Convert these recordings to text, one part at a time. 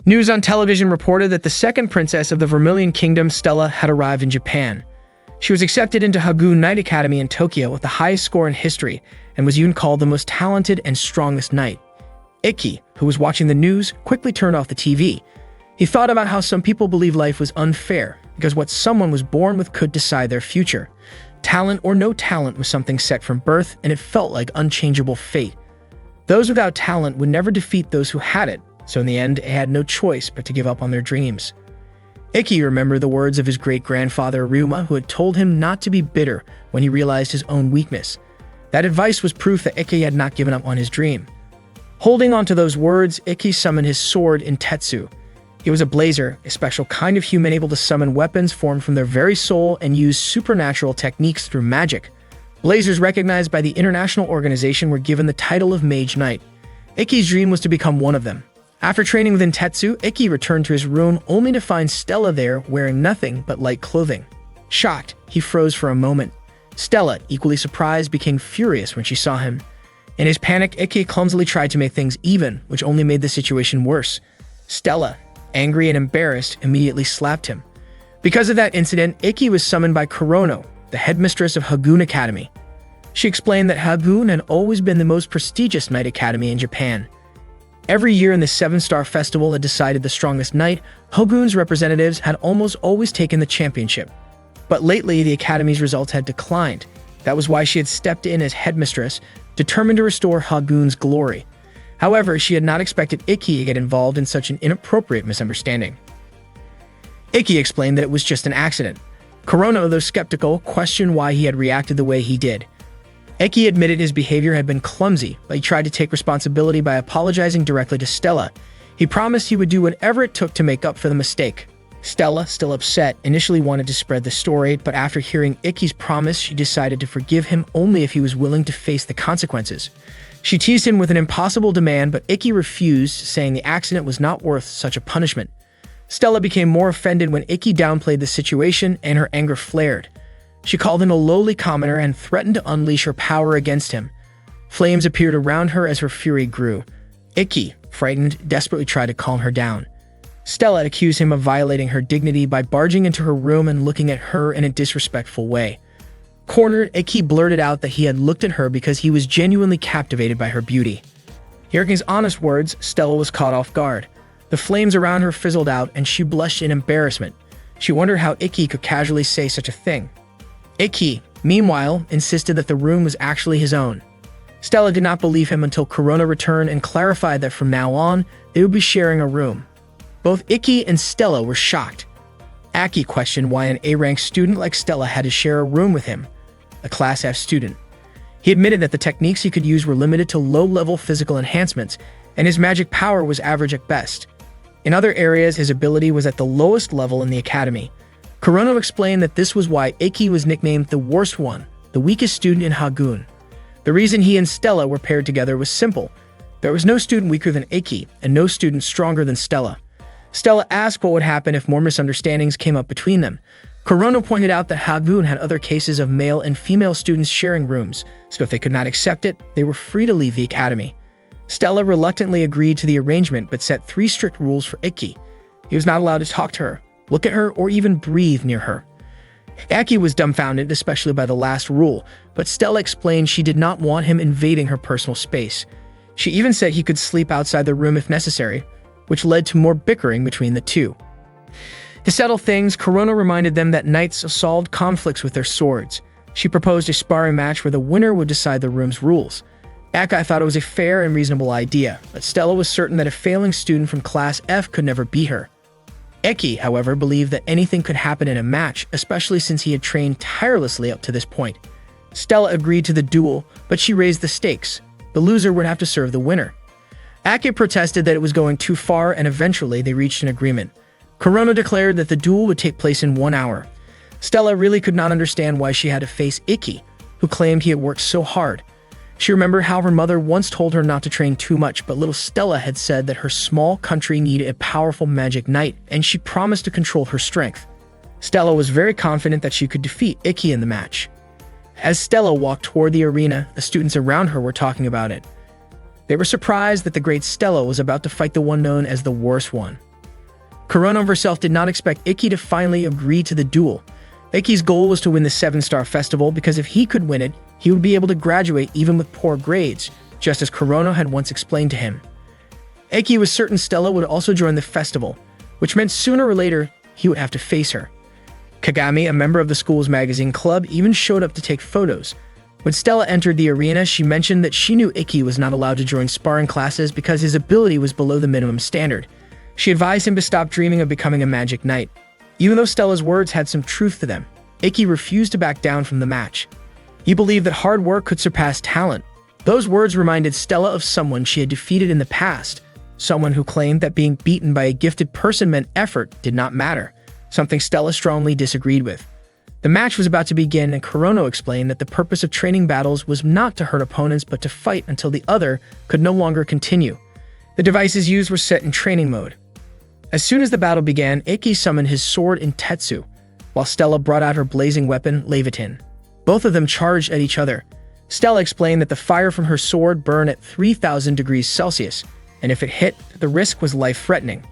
News on television reported that the second princess of the Vermilion Kingdom, Stella, had arrived in Japan. She was accepted into Hagoon Knight Academy in Tokyo with the highest score in history and was even called the most talented and strongest knight. Ikki, who was watching the news, quickly turned off the TV. He thought about how some people believe life was unfair because what someone was born with could decide their future. Talent or no talent was something set from birth, and it felt like unchangeable fate. Those without talent would never defeat those who had it, so in the end, they had no choice but to give up on their dreams. Ikki remembered the words of his great-grandfather Ryuma, who had told him not to be bitter when he realized his own weakness. That advice was proof that Ikki had not given up on his dream. Holding on to those words, Ikki summoned his sword in Tetsu. He was a blazer, a special kind of human able to summon weapons formed from their very soul and use supernatural techniques through magic. Blazers recognized by the international organization were given the title of Mage Knight. Ikki's dream was to become one of them. After training within Tetsu, Ikki returned to his room only to find Stella there wearing nothing but light clothing. Shocked, he froze for a moment. Stella, equally surprised, became furious when she saw him. In his panic, Ikki clumsily tried to make things even, which only made the situation worse. Stella, angry and embarrassed, immediately slapped him. Because of that incident, Ikki was summoned by Kurono, the headmistress of Hagoon Academy. She explained that Hagoon had always been the most prestigious knight academy in Japan. Every year in the Seven-Star Festival had decided the strongest knight, Hagoon's representatives had almost always taken the championship. But lately, the academy's results had declined. That was why she had stepped in as headmistress, determined to restore Hagoon's glory. However, she had not expected Ikki to get involved in such an inappropriate misunderstanding. Ikki explained that it was just an accident. Kurono, though skeptical, questioned why he had reacted the way he did. Ikki admitted his behavior had been clumsy, but he tried to take responsibility by apologizing directly to Stella. He promised he would do whatever it took to make up for the mistake. Stella, still upset, initially wanted to spread the story, but after hearing Ikki's promise, she decided to forgive him only if he was willing to face the consequences. She teased him with an impossible demand, but Ikki refused, saying the accident was not worth such a punishment. Stella became more offended when Ikki downplayed the situation, and her anger flared. She called him a lowly commoner and threatened to unleash her power against him. Flames appeared around her as her fury grew. Ikki, frightened, desperately tried to calm her down. Stella accused him of violating her dignity by barging into her room and looking at her in a disrespectful way. Cornered, Ikki blurted out that he had looked at her because he was genuinely captivated by her beauty. Hearing his honest words, Stella was caught off guard. The flames around her fizzled out and she blushed in embarrassment. She wondered how Ikki could casually say such a thing. Ikki, meanwhile, insisted that the room was actually his own. Stella did not believe him until Kurono returned and clarified that from now on, they would be sharing a room. Both Ikki and Stella were shocked. Aki questioned why an A-rank student like Stella had to share a room with him, a Class F student. He admitted that the techniques he could use were limited to low-level physical enhancements, and his magic power was average at best. In other areas, his ability was at the lowest level in the academy. Kurono explained that this was why Ikki was nicknamed the worst one, the weakest student in Hagoon. The reason he and Stella were paired together was simple. There was no student weaker than Ikki, and no student stronger than Stella. Stella asked what would happen if more misunderstandings came up between them. Kurono pointed out that Hagoon had other cases of male and female students sharing rooms, so if they could not accept it, they were free to leave the academy. Stella reluctantly agreed to the arrangement but set 3 strict rules for Ikki. He was not allowed to talk to her, look at her, or even breathe near her. Ikki was dumbfounded, especially by the last rule, but Stella explained she did not want him invading her personal space. She even said he could sleep outside the room if necessary, which led to more bickering between the two. To settle things, Kurono reminded them that knights solved conflicts with their swords. She proposed a sparring match where the winner would decide the room's rules. Akai thought it was a fair and reasonable idea, but Stella was certain that a failing student from Class F could never beat her. Ikki, however, believed that anything could happen in a match, especially since he had trained tirelessly up to this point. Stella agreed to the duel, but she raised the stakes. The loser would have to serve the winner. Aki protested that it was going too far, and eventually they reached an agreement. Kurono declared that the duel would take place in 1 hour. Stella really could not understand why she had to face Ikki, who claimed he had worked so hard. She remembered how her mother once told her not to train too much, but little Stella had said that her small country needed a powerful magic knight, and she promised to control her strength. Stella was very confident that she could defeat Ikki in the match. As Stella walked toward the arena, the students around her were talking about it. They were surprised that the great Stella was about to fight the one known as the worst one. Kurono herself did not expect Ikki to finally agree to the duel. Ikki's goal was to win the 7-star festival because if he could win it, he would be able to graduate even with poor grades, just as Kurono had once explained to him. Ikki was certain Stella would also join the festival, which meant sooner or later he would have to face her. Kagami, a member of the school's magazine club, even showed up to take photos. When Stella entered the arena, she mentioned that she knew Ikki was not allowed to join sparring classes because his ability was below the minimum standard. She advised him to stop dreaming of becoming a magic knight. Even though Stella's words had some truth to them, Ikki refused to back down from the match. He believed that hard work could surpass talent. Those words reminded Stella of someone she had defeated in the past, someone who claimed that being beaten by a gifted person meant effort did not matter, something Stella strongly disagreed with. The match was about to begin, and Kurono explained that the purpose of training battles was not to hurt opponents but to fight until the other could no longer continue. The devices used were set in training mode. As soon as the battle began, Ikki summoned his sword in Tetsu, while Stella brought out her blazing weapon, Levitin. Both of them charged at each other. Stella explained that the fire from her sword burned at 3,000 degrees Celsius, and if it hit, the risk was life-threatening.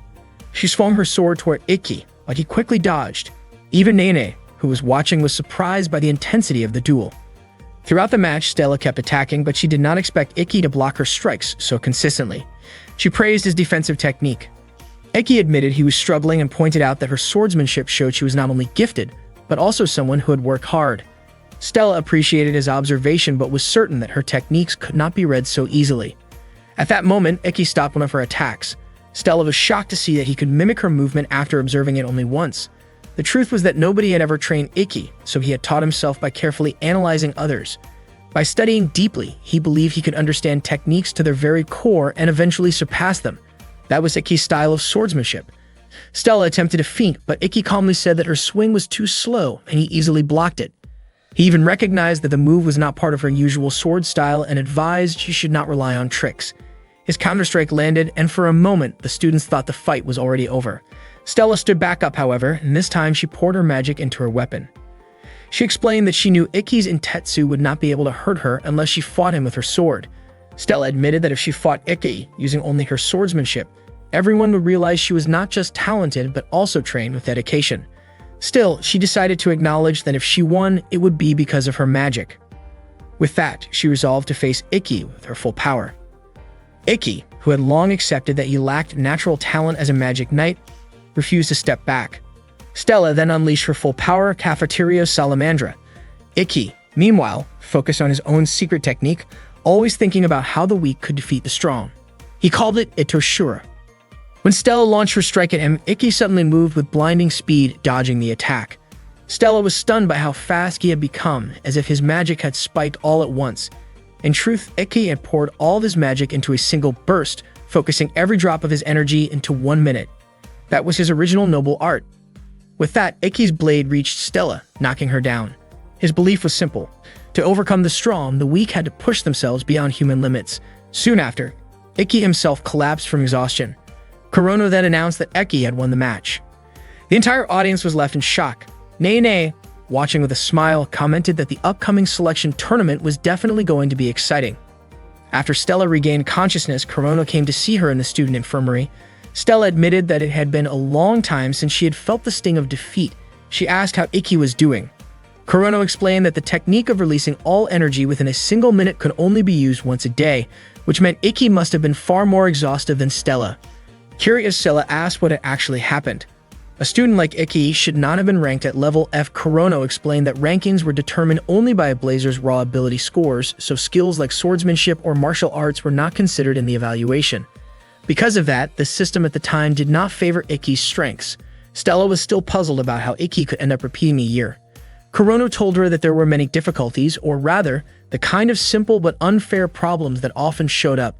She swung her sword toward Ikki, but he quickly dodged. Even Nene, who was watching, was surprised by the intensity of the duel. Throughout the match, Stella kept attacking, but she did not expect Ikki to block her strikes so consistently. She praised his defensive technique. Ikki admitted he was struggling and pointed out that her swordsmanship showed she was not only gifted, but also someone who had worked hard. Stella appreciated his observation but was certain that her techniques could not be read so easily. At that moment, Ikki stopped one of her attacks. Stella was shocked to see that he could mimic her movement after observing it only once. The truth was that nobody had ever trained Ikki, so he had taught himself by carefully analyzing others. By studying deeply, he believed he could understand techniques to their very core and eventually surpass them. That was Ikki's style of swordsmanship. Stella attempted to feint, but Ikki calmly said that her swing was too slow and he easily blocked it. He even recognized that the move was not part of her usual sword style and advised she should not rely on tricks. His counterstrike landed, and for a moment, the students thought the fight was already over. Stella stood back up, however, and this time she poured her magic into her weapon. She explained that she knew Ikki's Intetsu would not be able to hurt her unless she fought him with her sword. Stella admitted that if she fought Ikki using only her swordsmanship, everyone would realize she was not just talented but also trained with dedication. Still, she decided to acknowledge that if she won, it would be because of her magic. With that, she resolved to face Ikki with her full power. Ikki, who had long accepted that he lacked natural talent as a magic knight, refused to step back. Stella then unleashed her full power, Cafeteria Salamandra. Ikki, meanwhile, focused on his own secret technique, always thinking about how the weak could defeat the strong. He called it Itoshura. When Stella launched her strike at him, Ikki suddenly moved with blinding speed, dodging the attack. Stella was stunned by how fast he had become, as if his magic had spiked all at once. In truth, Ikki had poured all of his magic into a single burst, focusing every drop of his energy into 1 minute. That was his original noble art. With that, Ikki's blade reached Stella, knocking her down. His belief was simple. To overcome the strong, the weak had to push themselves beyond human limits. Soon after, Ikki himself collapsed from exhaustion. Kurono then announced that Ikki had won the match. The entire audience was left in shock. Nene, watching with a smile, commented that the upcoming selection tournament was definitely going to be exciting. After Stella regained consciousness, Kurono came to see her in the student infirmary. Stella admitted that it had been a long time since she had felt the sting of defeat. She asked how Ikki was doing. Kurono explained that the technique of releasing all energy within a single minute could only be used once a day, which meant Ikki must have been far more exhausted than Stella. Curious, Stella asked what had actually happened. A student like Ikki should not have been ranked at level F. Kurono explained that rankings were determined only by a blazer's raw ability scores, so skills like swordsmanship or martial arts were not considered in the evaluation. Because of that, the system at the time did not favor Ikki's strengths. Stella was still puzzled about how Ikki could end up repeating a year. Kurono told her that there were many difficulties, or rather, the kind of simple but unfair problems that often showed up.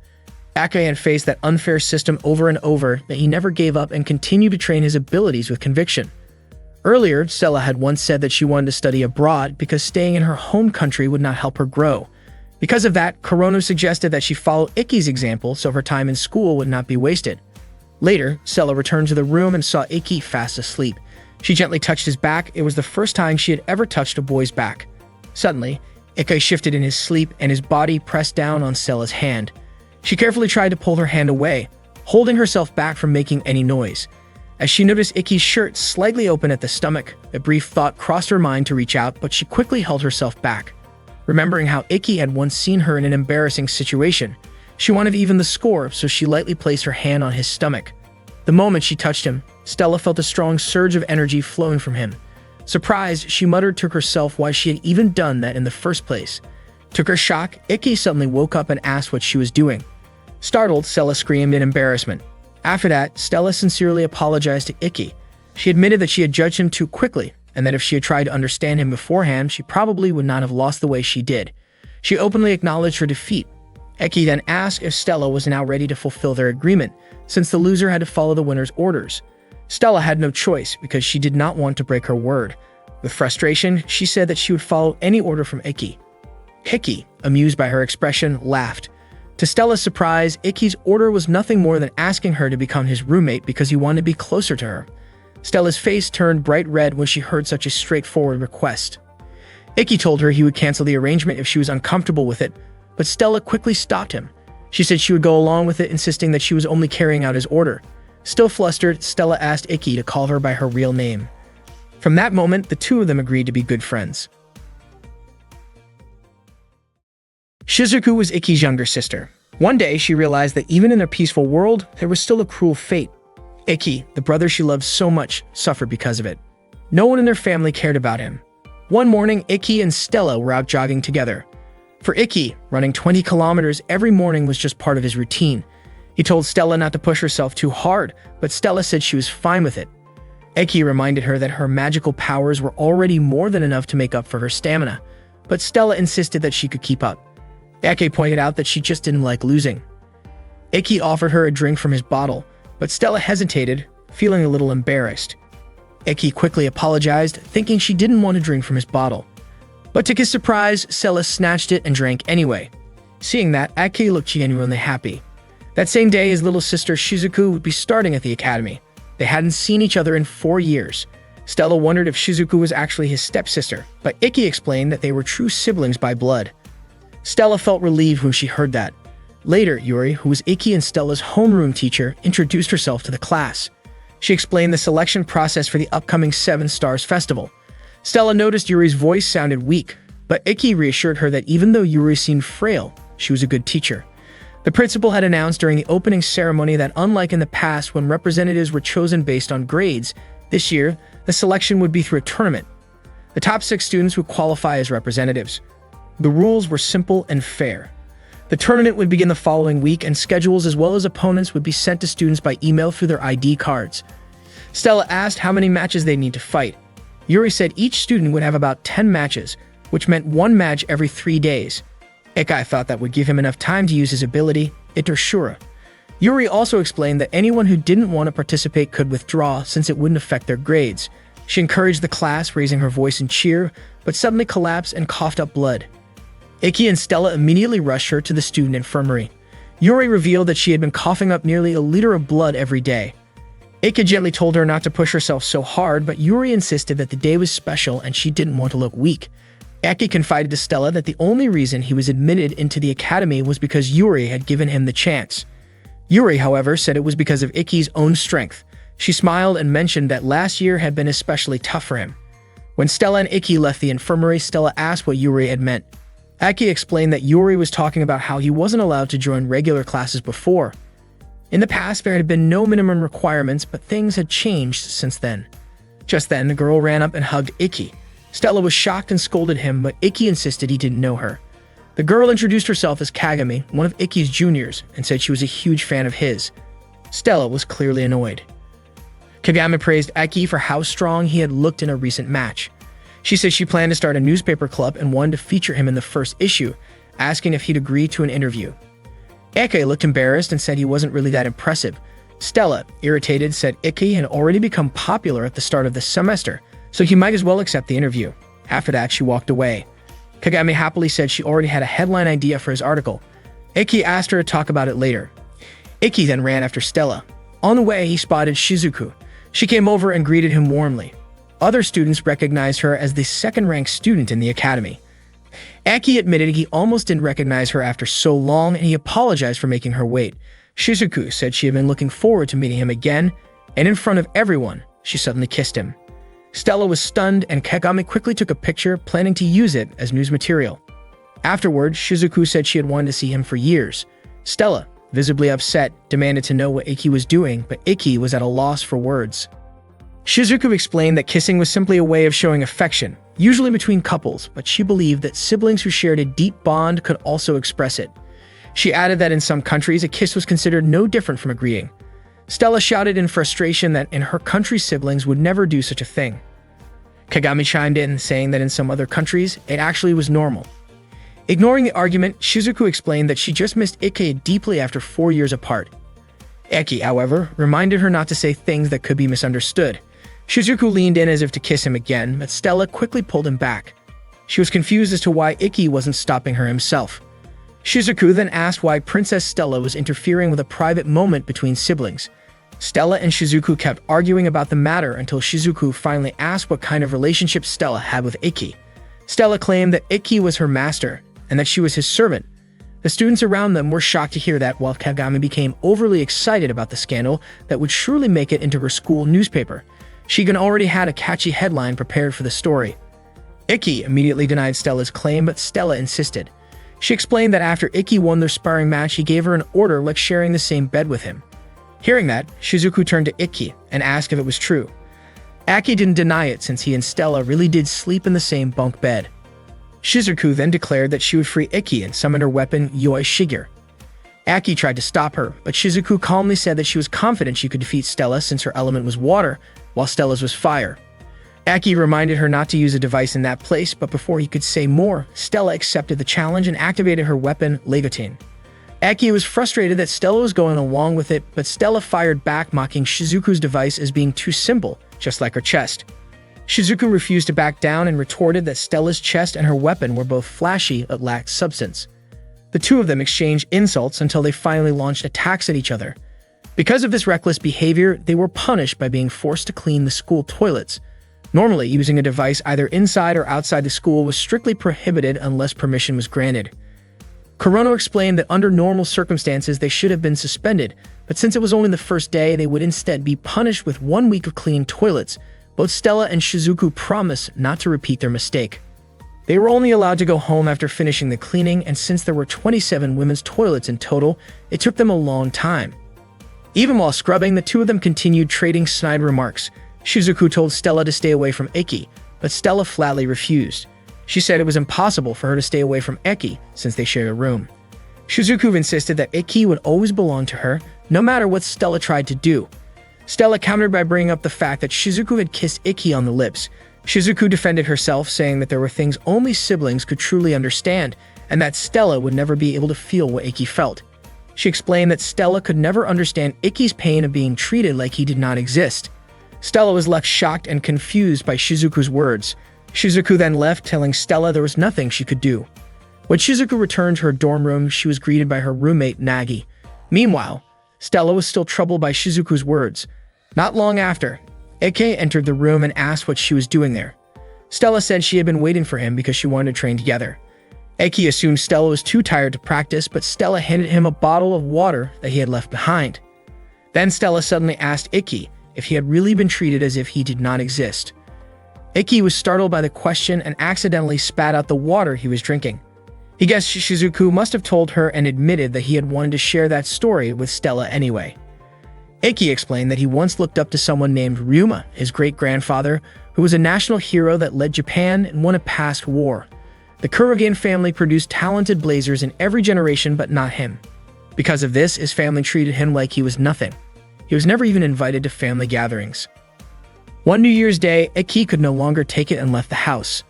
Ikki had faced that unfair system over and over, but he never gave up and continued to train his abilities with conviction. Earlier, Stella had once said that she wanted to study abroad because staying in her home country would not help her grow. Because of that, Kurono suggested that she follow Ikki's example so her time in school would not be wasted. Later, Stella returned to the room and saw Ikki fast asleep. She gently touched his back. It was the first time she had ever touched a boy's back. Suddenly, Ikki shifted in his sleep and his body pressed down on Stella's hand. She carefully tried to pull her hand away, holding herself back from making any noise. As she noticed Ikki's shirt slightly open at the stomach, a brief thought crossed her mind to reach out, but she quickly held herself back. Remembering how Ikki had once seen her in an embarrassing situation, she wanted to even the score, so she lightly placed her hand on his stomach. The moment she touched him, Stella felt a strong surge of energy flowing from him. Surprised, she muttered to herself why she had even done that in the first place. To her shock, Ikki suddenly woke up and asked what she was doing. Startled, Stella screamed in embarrassment. After that, Stella sincerely apologized to Ikki. She admitted that she had judged him too quickly, and that if she had tried to understand him beforehand, she probably would not have lost the way she did. She openly acknowledged her defeat. Ikki then asked if Stella was now ready to fulfill their agreement, since the loser had to follow the winner's orders. Stella had no choice because she did not want to break her word. With frustration, she said that she would follow any order from Ikki. Ikki, amused by her expression, laughed. To Stella's surprise, Ikki's order was nothing more than asking her to become his roommate because he wanted to be closer to her. Stella's face turned bright red when she heard such a straightforward request. Ikki told her he would cancel the arrangement if she was uncomfortable with it, but Stella quickly stopped him. She said she would go along with it, insisting that she was only carrying out his order. Still flustered, Stella asked Ikki to call her by her real name. From that moment, the two of them agreed to be good friends. Shizuku was Ikki's younger sister. One day, she realized that even in their peaceful world, there was still a cruel fate. Ikki, the brother she loved so much, suffered because of it. No one in their family cared about him. One morning, Ikki and Stella were out jogging together. For Ikki, running 20 kilometers every morning was just part of his routine. He told Stella not to push herself too hard, but Stella said she was fine with it. Ikki reminded her that her magical powers were already more than enough to make up for her stamina, but Stella insisted that she could keep up. Ikki pointed out that she just didn't like losing. Ikki offered her a drink from his bottle, but Stella hesitated, feeling a little embarrassed. Ikki quickly apologized, thinking she didn't want to drink from his bottle. But to his surprise, Stella snatched it and drank anyway. Seeing that, Ikki looked genuinely happy. That same day, his little sister Shizuku would be starting at the academy. They hadn't seen each other in 4 years. Stella wondered if Shizuku was actually his stepsister, but Ikki explained that they were true siblings by blood. Stella felt relieved when she heard that. Later, Yuri, who was Ikki and Stella's homeroom teacher, introduced herself to the class. She explained the selection process for the upcoming 7 Stars Festival. Stella noticed Yuri's voice sounded weak, but Ikki reassured her that even though Yuri seemed frail, she was a good teacher. The principal had announced during the opening ceremony that unlike in the past when representatives were chosen based on grades, this year, the selection would be through a tournament. The top 6 students would qualify as representatives. The rules were simple and fair. The tournament would begin the following week, and schedules as well as opponents would be sent to students by email through their ID cards. Stella asked how many matches they need to fight. Yuri said each student would have about 10 matches, which meant 1 match every 3 days. Ikki thought that would give him enough time to use his ability, Itershura. Yuri also explained that anyone who didn't want to participate could withdraw since it wouldn't affect their grades. She encouraged the class, raising her voice in cheer, but suddenly collapsed and coughed up blood. Ikki and Stella immediately rushed her to the student infirmary. Yuri revealed that she had been coughing up nearly a liter of blood every day. Ikki gently told her not to push herself so hard, but Yuri insisted that the day was special and she didn't want to look weak. Ikki confided to Stella that the only reason he was admitted into the academy was because Yuri had given him the chance. Yuri, however, said it was because of Ikki's own strength. She smiled and mentioned that last year had been especially tough for him. When Stella and Ikki left the infirmary, Stella asked what Yuri had meant. Ikki explained that Yuri was talking about how he wasn't allowed to join regular classes before. In the past, there had been no minimum requirements, but things had changed since then. Just then, the girl ran up and hugged Ikki. Stella was shocked and scolded him, but Ikki insisted he didn't know her. The girl introduced herself as Kagami, one of Ikki's juniors, and said she was a huge fan of his. Stella was clearly annoyed. Kagami praised Ikki for how strong he had looked in a recent match. She said she planned to start a newspaper club and wanted to feature him in the first issue, asking if he'd agree to an interview. Ikki looked embarrassed and said he wasn't really that impressive. Stella, irritated, said Ikki had already become popular at the start of the semester, so he might as well accept the interview. After that, she walked away. Kagami happily said she already had a headline idea for his article. Ikki asked her to talk about it later. Ikki then ran after Stella. On the way, he spotted Shizuku. She came over and greeted him warmly. Other students recognized her as the second-ranked student in the academy. Ikki admitted he almost didn't recognize her after so long, and he apologized for making her wait. Shizuku said she had been looking forward to meeting him again. and in front of everyone, she suddenly kissed him. Stella was stunned, and Kagami quickly took a picture, planning to use it as news material. Afterwards, Shizuku said she had wanted to see him for years. Stella, visibly upset, demanded to know what Ikki was doing, but Ikki was at a loss for words. Shizuku explained that kissing was simply a way of showing affection, usually between couples, but she believed that siblings who shared a deep bond could also express it. She added that in some countries, a kiss was considered no different from a greeting. Stella shouted in frustration that in her country, siblings would never do such a thing. Kagami chimed in, saying that in some other countries, it actually was normal. Ignoring the argument, Shizuku explained that she just missed Ikki deeply after 4 years apart. Ikki, however, reminded her not to say things that could be misunderstood. Shizuku leaned in as if to kiss him again, but Stella quickly pulled him back. She was confused as to why Ikki wasn't stopping her himself. Shizuku then asked why Princess Stella was interfering with a private moment between siblings. Stella and Shizuku kept arguing about the matter until Shizuku finally asked what kind of relationship Stella had with Ikki. Stella claimed that Ikki was her master, and that she was his servant. The students around them were shocked to hear that, while Kagami became overly excited about the scandal that would surely make it into her school newspaper. Shigen already had a catchy headline prepared for the story. Ikki immediately denied Stella's claim, but Stella insisted. She explained that after Ikki won their sparring match, he gave her an order like sharing the same bed with him. Hearing that, Shizuku turned to Ikki and asked if it was true. Ikki didn't deny it, since he and Stella really did sleep in the same bunk bed. Shizuku then declared that she would free Ikki and summoned her weapon, Yoi Shiger. Ikki tried to stop her, but Shizuku calmly said that she was confident she could defeat Stella since her element was water, while Stella's was fire. Ikki reminded her not to use a device in that place, but before he could say more, Stella accepted the challenge and activated her weapon, Leviatine. Ikki was frustrated that Stella was going along with it, but Stella fired back, mocking Shizuku's device as being too simple, just like her chest. Shizuku refused to back down and retorted that Stella's chest and her weapon were both flashy but lacked substance. The two of them exchanged insults until they finally launched attacks at each other. Because of this reckless behavior, they were punished by being forced to clean the school toilets. Normally, using a device either inside or outside the school was strictly prohibited unless permission was granted. Kurono explained that under normal circumstances they should have been suspended, but since it was only the first day, they would instead be punished with 1 week of clean toilets. Both Stella and Shizuku promised not to repeat their mistake. They were only allowed to go home after finishing the cleaning, and since there were 27 women's toilets in total, it took them a long time. Even while scrubbing, the two of them continued trading snide remarks. Shizuku told Stella to stay away from Ikki, but Stella flatly refused. She said it was impossible for her to stay away from Ikki since they shared a room. Shizuku insisted that Ikki would always belong to her, no matter what Stella tried to do. Stella countered by bringing up the fact that Shizuku had kissed Ikki on the lips. Shizuku defended herself, saying that there were things only siblings could truly understand, and that Stella would never be able to feel what Ikki felt. She explained that Stella could never understand Ikki's pain of being treated like he did not exist. Stella was left shocked and confused by Shizuku's words. Shizuku then left, telling Stella there was nothing she could do. When Shizuku returned to her dorm room, she was greeted by her roommate, Nagi. Meanwhile, Stella was still troubled by Shizuku's words. Not long after, Ikki entered the room and asked what she was doing there. Stella said she had been waiting for him because she wanted to train together. Ikki assumed Stella was too tired to practice, but Stella handed him a bottle of water that he had left behind. Then Stella suddenly asked Ikki if he had really been treated as if he did not exist. Ikki was startled by the question and accidentally spat out the water he was drinking. He guessed Shizuku must have told her and admitted that he had wanted to share that story with Stella anyway. Ikki explained that he once looked up to someone named Ryuma, his great-grandfather, who was a national hero that led Japan and won a past war. The Kurogen family produced talented blazers in every generation, but not him. Because of this, his family treated him like he was nothing. He was never even invited to family gatherings. One New Year's Day, Ikki could no longer take it and left the house.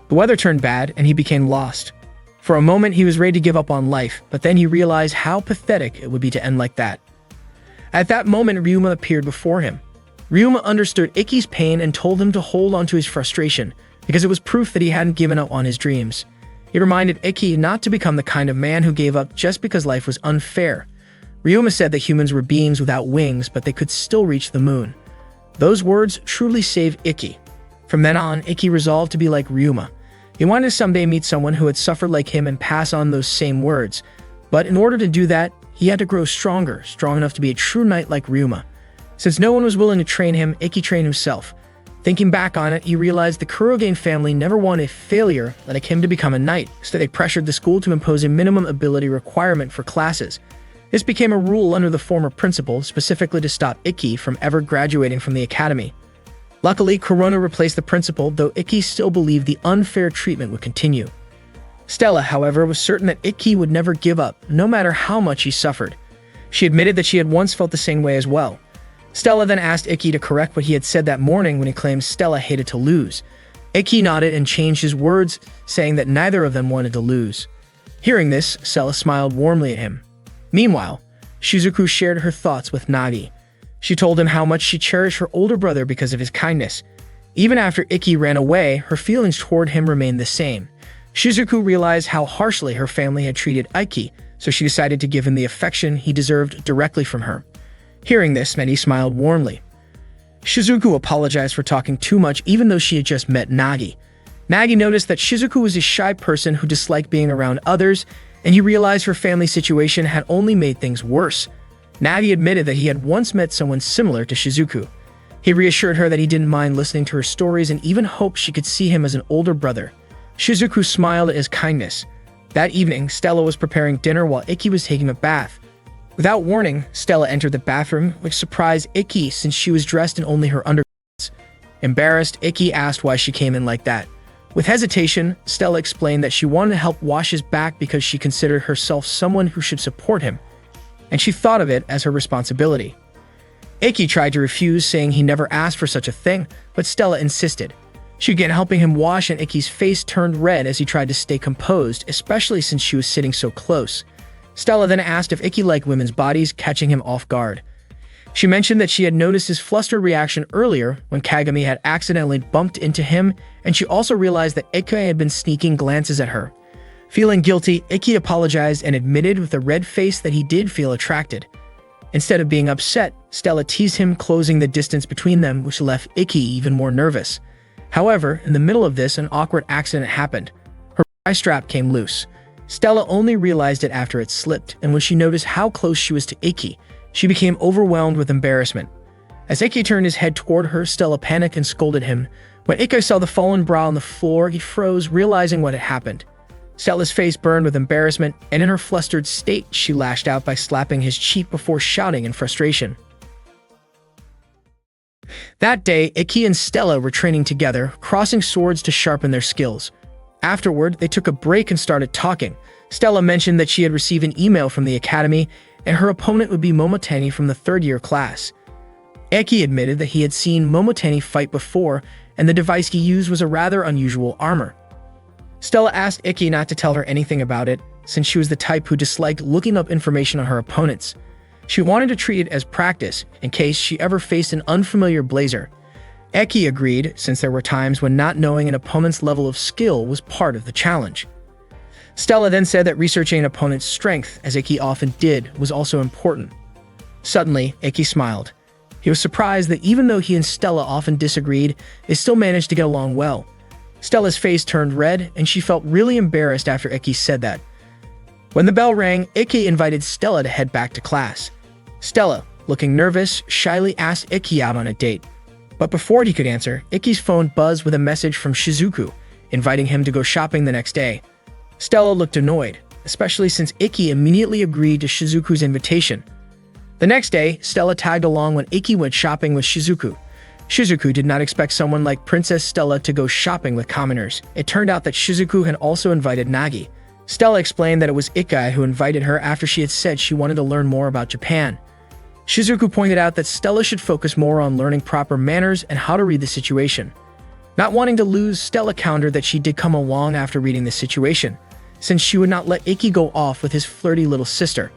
The weather turned bad, and he became lost. For a moment, he was ready to give up on life, but then he realized how pathetic it would be to end like that. At that moment, Ryuma appeared before him. Ryuma understood Ikki's pain and told him to hold on to his frustration, because it was proof that he hadn't given up on his dreams. He reminded Ikki not to become the kind of man who gave up just because life was unfair. Ryuma said that humans were beings without wings, but they could still reach the moon. Those words truly saved Ikki. From then on, Ikki resolved to be like Ryuma. He wanted to someday meet someone who had suffered like him and pass on those same words. But in order to do that, he had to grow stronger, strong enough to be a true knight like Ryuma. Since no one was willing to train him, Ikki trained himself. Thinking back on it, he realized the Kurogane family never wanted failure like him to become a knight, so they pressured the school to impose a minimum ability requirement for classes. This became a rule under the former principal, specifically to stop Ikki from ever graduating from the academy. Luckily, Corona replaced the principal, though Ikki still believed the unfair treatment would continue. Stella, however, was certain that Ikki would never give up, no matter how much he suffered. She admitted that she had once felt the same way as well. Stella then asked Ikki to correct what he had said that morning when he claimed Stella hated to lose. Ikki nodded and changed his words, saying that neither of them wanted to lose. Hearing this, Stella smiled warmly at him. Meanwhile, Shizuku shared her thoughts with Nagi. She told him how much she cherished her older brother because of his kindness. Even after Ikki ran away, her feelings toward him remained the same. Shizuku realized how harshly her family had treated Ikki, so she decided to give him the affection he deserved directly from her. Hearing this, Medi smiled warmly. Shizuku apologized for talking too much even though she had just met Nagi. Nagi noticed that Shizuku was a shy person who disliked being around others, and he realized her family situation had only made things worse. Nagi admitted that he had once met someone similar to Shizuku. He reassured her that he didn't mind listening to her stories and even hoped she could see him as an older brother. Shizuku smiled at his kindness. That evening, Stella was preparing dinner while Ikki was taking a bath. Without warning, Stella entered the bathroom, which surprised Ikki since she was dressed in only her undergarments. Embarrassed, Ikki asked why she came in like that. With hesitation, Stella explained that she wanted to help wash his back because she considered herself someone who should support him, and she thought of it as her responsibility. Ikki tried to refuse, saying he never asked for such a thing, but Stella insisted. She began helping him wash, and Ikki's face turned red as he tried to stay composed, especially since she was sitting so close. Stella then asked if Ikki liked women's bodies, catching him off guard. She mentioned that she had noticed his flustered reaction earlier when Kagami had accidentally bumped into him, and she also realized that Ikki had been sneaking glances at her. Feeling guilty, Ikki apologized and admitted with a red face that he did feel attracted. Instead of being upset, Stella teased him, closing the distance between them, which left Ikki even more nervous. However, in the middle of this, an awkward accident happened. Her eye strap came loose. Stella only realized it after it slipped, and when she noticed how close she was to Ikki, she became overwhelmed with embarrassment. As Ikki turned his head toward her, Stella panicked and scolded him. When Ikki saw the fallen bra on the floor, he froze, realizing what had happened. Stella's face burned with embarrassment, and in her flustered state, she lashed out by slapping his cheek before shouting in frustration. That day, Ikki and Stella were training together, crossing swords to sharpen their skills. Afterward, they took a break and started talking. Stella mentioned that she had received an email from the academy, and her opponent would be Momotani from the third-year class. Ikki admitted that he had seen Momotani fight before, and the device he used was a rather unusual armor. Stella asked Ikki not to tell her anything about it, since she was the type who disliked looking up information on her opponents. She wanted to treat it as practice, in case she ever faced an unfamiliar blazer. Ikki agreed, since there were times when not knowing an opponent's level of skill was part of the challenge. Stella then said that researching an opponent's strength, as Ikki often did, was also important. Suddenly, Ikki smiled. He was surprised that even though he and Stella often disagreed, they still managed to get along well. Stella's face turned red, and she felt really embarrassed after Ikki said that. When the bell rang, Ikki invited Stella to head back to class. Stella, looking nervous, shyly asked Ikki out on a date. But before he could answer, Ikki's phone buzzed with a message from Shizuku, inviting him to go shopping the next day. Stella looked annoyed, especially since Ikki immediately agreed to Shizuku's invitation. The next day, Stella tagged along when Ikki went shopping with Shizuku. Shizuku did not expect someone like Princess Stella to go shopping with commoners. It turned out that Shizuku had also invited Nagi. Stella explained that it was Ikki who invited her after she had said she wanted to learn more about Japan. Shizuku pointed out that Stella should focus more on learning proper manners and how to read the situation. Not wanting to lose, Stella countered that she did come along after reading the situation, since she would not let Ikki go off with his flirty little sister.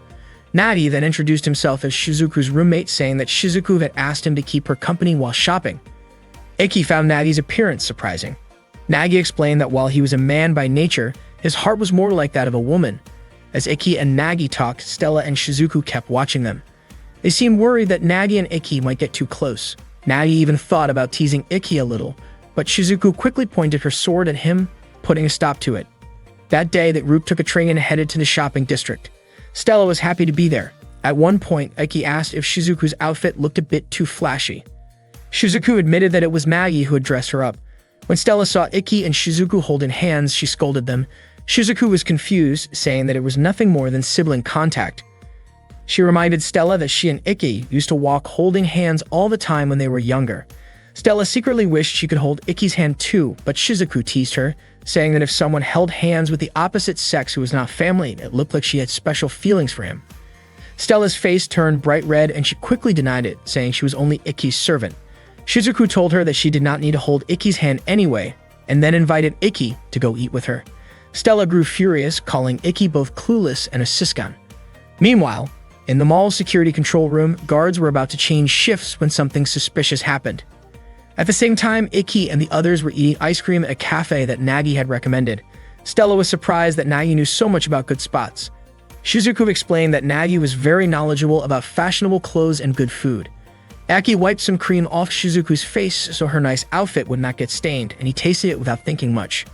Nagi then introduced himself as Shizuku's roommate, saying that Shizuku had asked him to keep her company while shopping. Ikki found Nagi's appearance surprising. Nagi explained that while he was a man by nature, his heart was more like that of a woman. As Ikki and Nagi talked, Stella and Shizuku kept watching them. They seemed worried that Nagi and Ikki might get too close. Nagi even thought about teasing Ikki a little, but Shizuku quickly pointed her sword at him, putting a stop to it. That day, the group took a train and headed to the shopping district. Stella was happy to be there. At one point, Iki asked if Shizuku's outfit looked a bit too flashy. Shizuku admitted that it was Nagi who had dressed her up. When Stella saw Iki and Shizuku holding hands, she scolded them. Shizuku was confused, saying that it was nothing more than sibling contact. She reminded Stella that she and Iki used to walk holding hands all the time when they were younger. Stella secretly wished she could hold Iki's hand too, but Shizuku teased her, saying that if someone held hands with the opposite sex who was not family, it looked like she had special feelings for him. Stella's face turned bright red and she quickly denied it, saying she was only Iki's servant. Shizuku told her that she did not need to hold Iki's hand anyway, and then invited Iki to go eat with her. Stella grew furious, calling Iki both clueless and a siskan. Meanwhile, in the mall's security control room, guards were about to change shifts when something suspicious happened. At the same time, Iki and the others were eating ice cream at a cafe that Nagi had recommended. Stella was surprised that Nagi knew so much about good spots. Shizuku explained that Nagi was very knowledgeable about fashionable clothes and good food. Aki wiped some cream off Shizuku's face so her nice outfit would not get stained, and he tasted it without thinking much.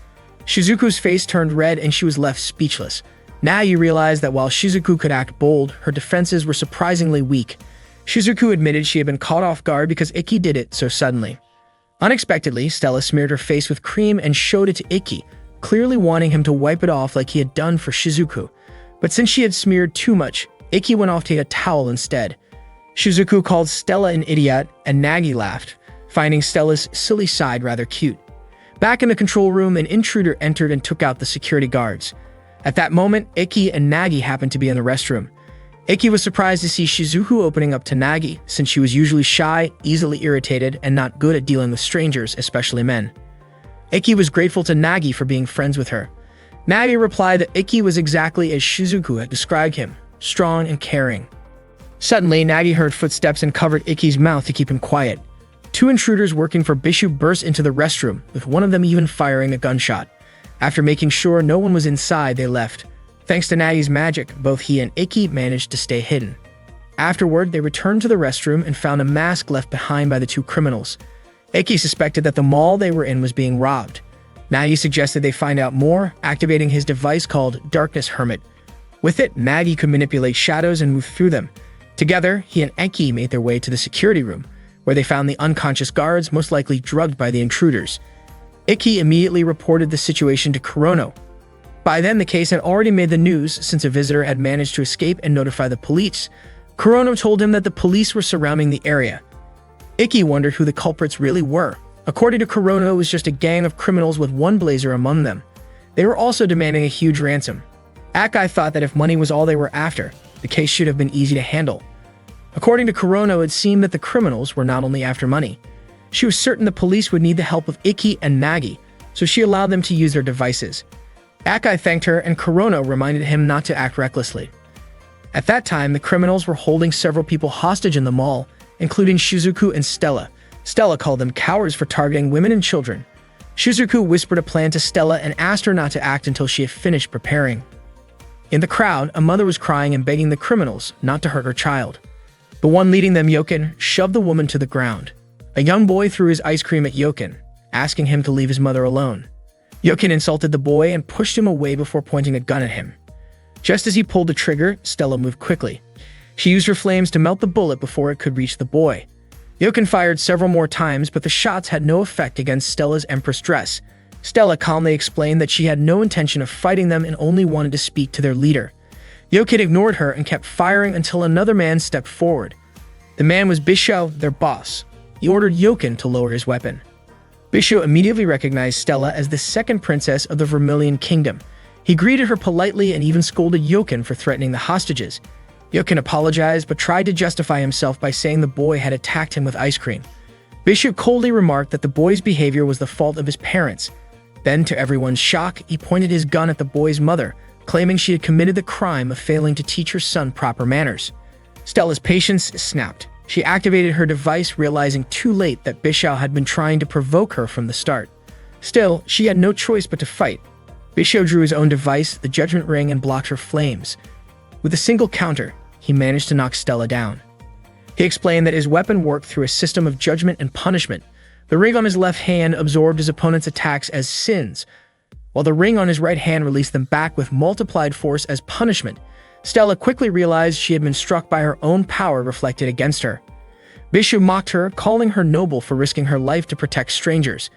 Shizuku's face turned red and she was left speechless. Nagi realized that while Shizuku could act bold, her defenses were surprisingly weak. Shizuku admitted she had been caught off guard because Iki did it so suddenly. Unexpectedly, Stella smeared her face with cream and showed it to Iki, clearly wanting him to wipe it off like he had done for Shizuku. But since she had smeared too much, Iki went off to get a towel instead. Shizuku called Stella an idiot, and Nagi laughed, finding Stella's silly side rather cute. Back in the control room, an intruder entered and took out the security guards. At that moment, Iki and Nagi happened to be in the restroom. Iki was surprised to see Shizuku opening up to Nagi, since she was usually shy, easily irritated, and not good at dealing with strangers, especially men. Iki was grateful to Nagi for being friends with her. Nagi replied that Iki was exactly as Shizuku had described him, strong and caring. Suddenly, Nagi heard footsteps and covered Iki's mouth to keep him quiet. Two intruders working for Bishu burst into the restroom, with one of them even firing a gunshot. After making sure no one was inside, they left. Thanks to Nagi's magic, both he and Iki managed to stay hidden. Afterward, they returned to the restroom and found a mask left behind by the two criminals. Iki suspected that the mall they were in was being robbed. Nagi suggested they find out more, activating his device called Darkness Hermit. With it, Nagi could manipulate shadows and move through them. Together, he and Iki made their way to the security room, where they found the unconscious guards, most likely drugged by the intruders. Iki immediately reported the situation to Kurono. By then, the case had already made the news since a visitor had managed to escape and notify the police. Kurono told him that the police were surrounding the area. Iki wondered who the culprits really were. According to Kurono, it was just a gang of criminals with one blazer among them. They were also demanding a huge ransom. Akai thought that if money was all they were after, the case should have been easy to handle. According to Kurono, it seemed that the criminals were not only after money. She was certain the police would need the help of Iki and Nagi, so she allowed them to use their devices. Akai thanked her, and Kurono reminded him not to act recklessly. At that time, the criminals were holding several people hostage in the mall, including Shizuku and Stella. Stella called them cowards for targeting women and children. Shizuku whispered a plan to Stella and asked her not to act until she had finished preparing. In the crowd, a mother was crying and begging the criminals not to hurt her child. The one leading them, Yoken, shoved the woman to the ground. A young boy threw his ice cream at Yoken, asking him to leave his mother alone. Yoken insulted the boy and pushed him away before pointing a gun at him. Just as he pulled the trigger, Stella moved quickly. She used her flames to melt the bullet before it could reach the boy. Yoken fired several more times, but the shots had no effect against Stella's Empress dress. Stella calmly explained that she had no intention of fighting them and only wanted to speak to their leader. Yoken ignored her and kept firing until another man stepped forward. The man was Bisho, their boss. He ordered Yoken to lower his weapon. Bisho immediately recognized Stella as the second princess of the Vermilion Kingdom. He greeted her politely and even scolded Yoken for threatening the hostages. Yoken apologized but tried to justify himself by saying the boy had attacked him with ice cream. Bisho coldly remarked that the boy's behavior was the fault of his parents. Then, to everyone's shock, he pointed his gun at the boy's mother, claiming she had committed the crime of failing to teach her son proper manners. Stella's patience snapped. She activated her device, realizing too late that Bisho had been trying to provoke her from the start. Still, she had no choice but to fight. Bisho drew his own device, the Judgment Ring, and blocked her flames. With a single counter, he managed to knock Stella down. He explained that his weapon worked through a system of judgment and punishment. The ring on his left hand absorbed his opponent's attacks as sins, while the ring on his right hand released them back with multiplied force as punishment. Stella quickly realized she had been struck by her own power reflected against her. Bishu mocked her, calling her noble for risking her life to protect strangers.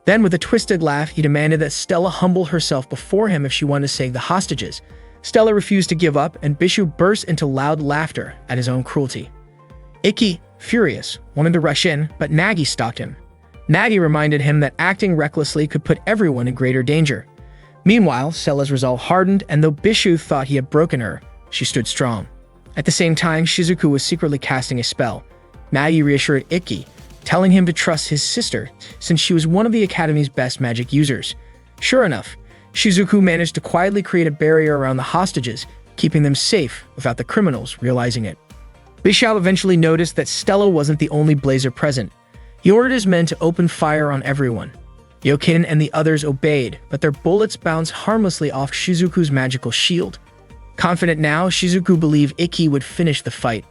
Then, with a twisted laugh, he demanded that Stella humble herself before him if she wanted to save the hostages. Stella refused to give up, and Bishu burst into loud laughter at his own cruelty. Ikki, furious, wanted to rush in, but Nagi stopped him. Nagi reminded him that acting recklessly could put everyone in greater danger. Meanwhile, Stella's resolve hardened, and though Bishu thought he had broken her, she stood strong. At the same time, Shizuku was secretly casting a spell. Nagi reassured Ikki, telling him to trust his sister, since she was one of the Academy's best magic users. Sure enough, Shizuku managed to quietly create a barrier around the hostages, keeping them safe without the criminals realizing it. Bishu eventually noticed that Stella wasn't the only blazer present. He ordered his men to open fire on everyone. Yokin and the others obeyed, but their bullets bounced harmlessly off Shizuku's magical shield. Confident now, Shizuku believed Ikki would finish the fight.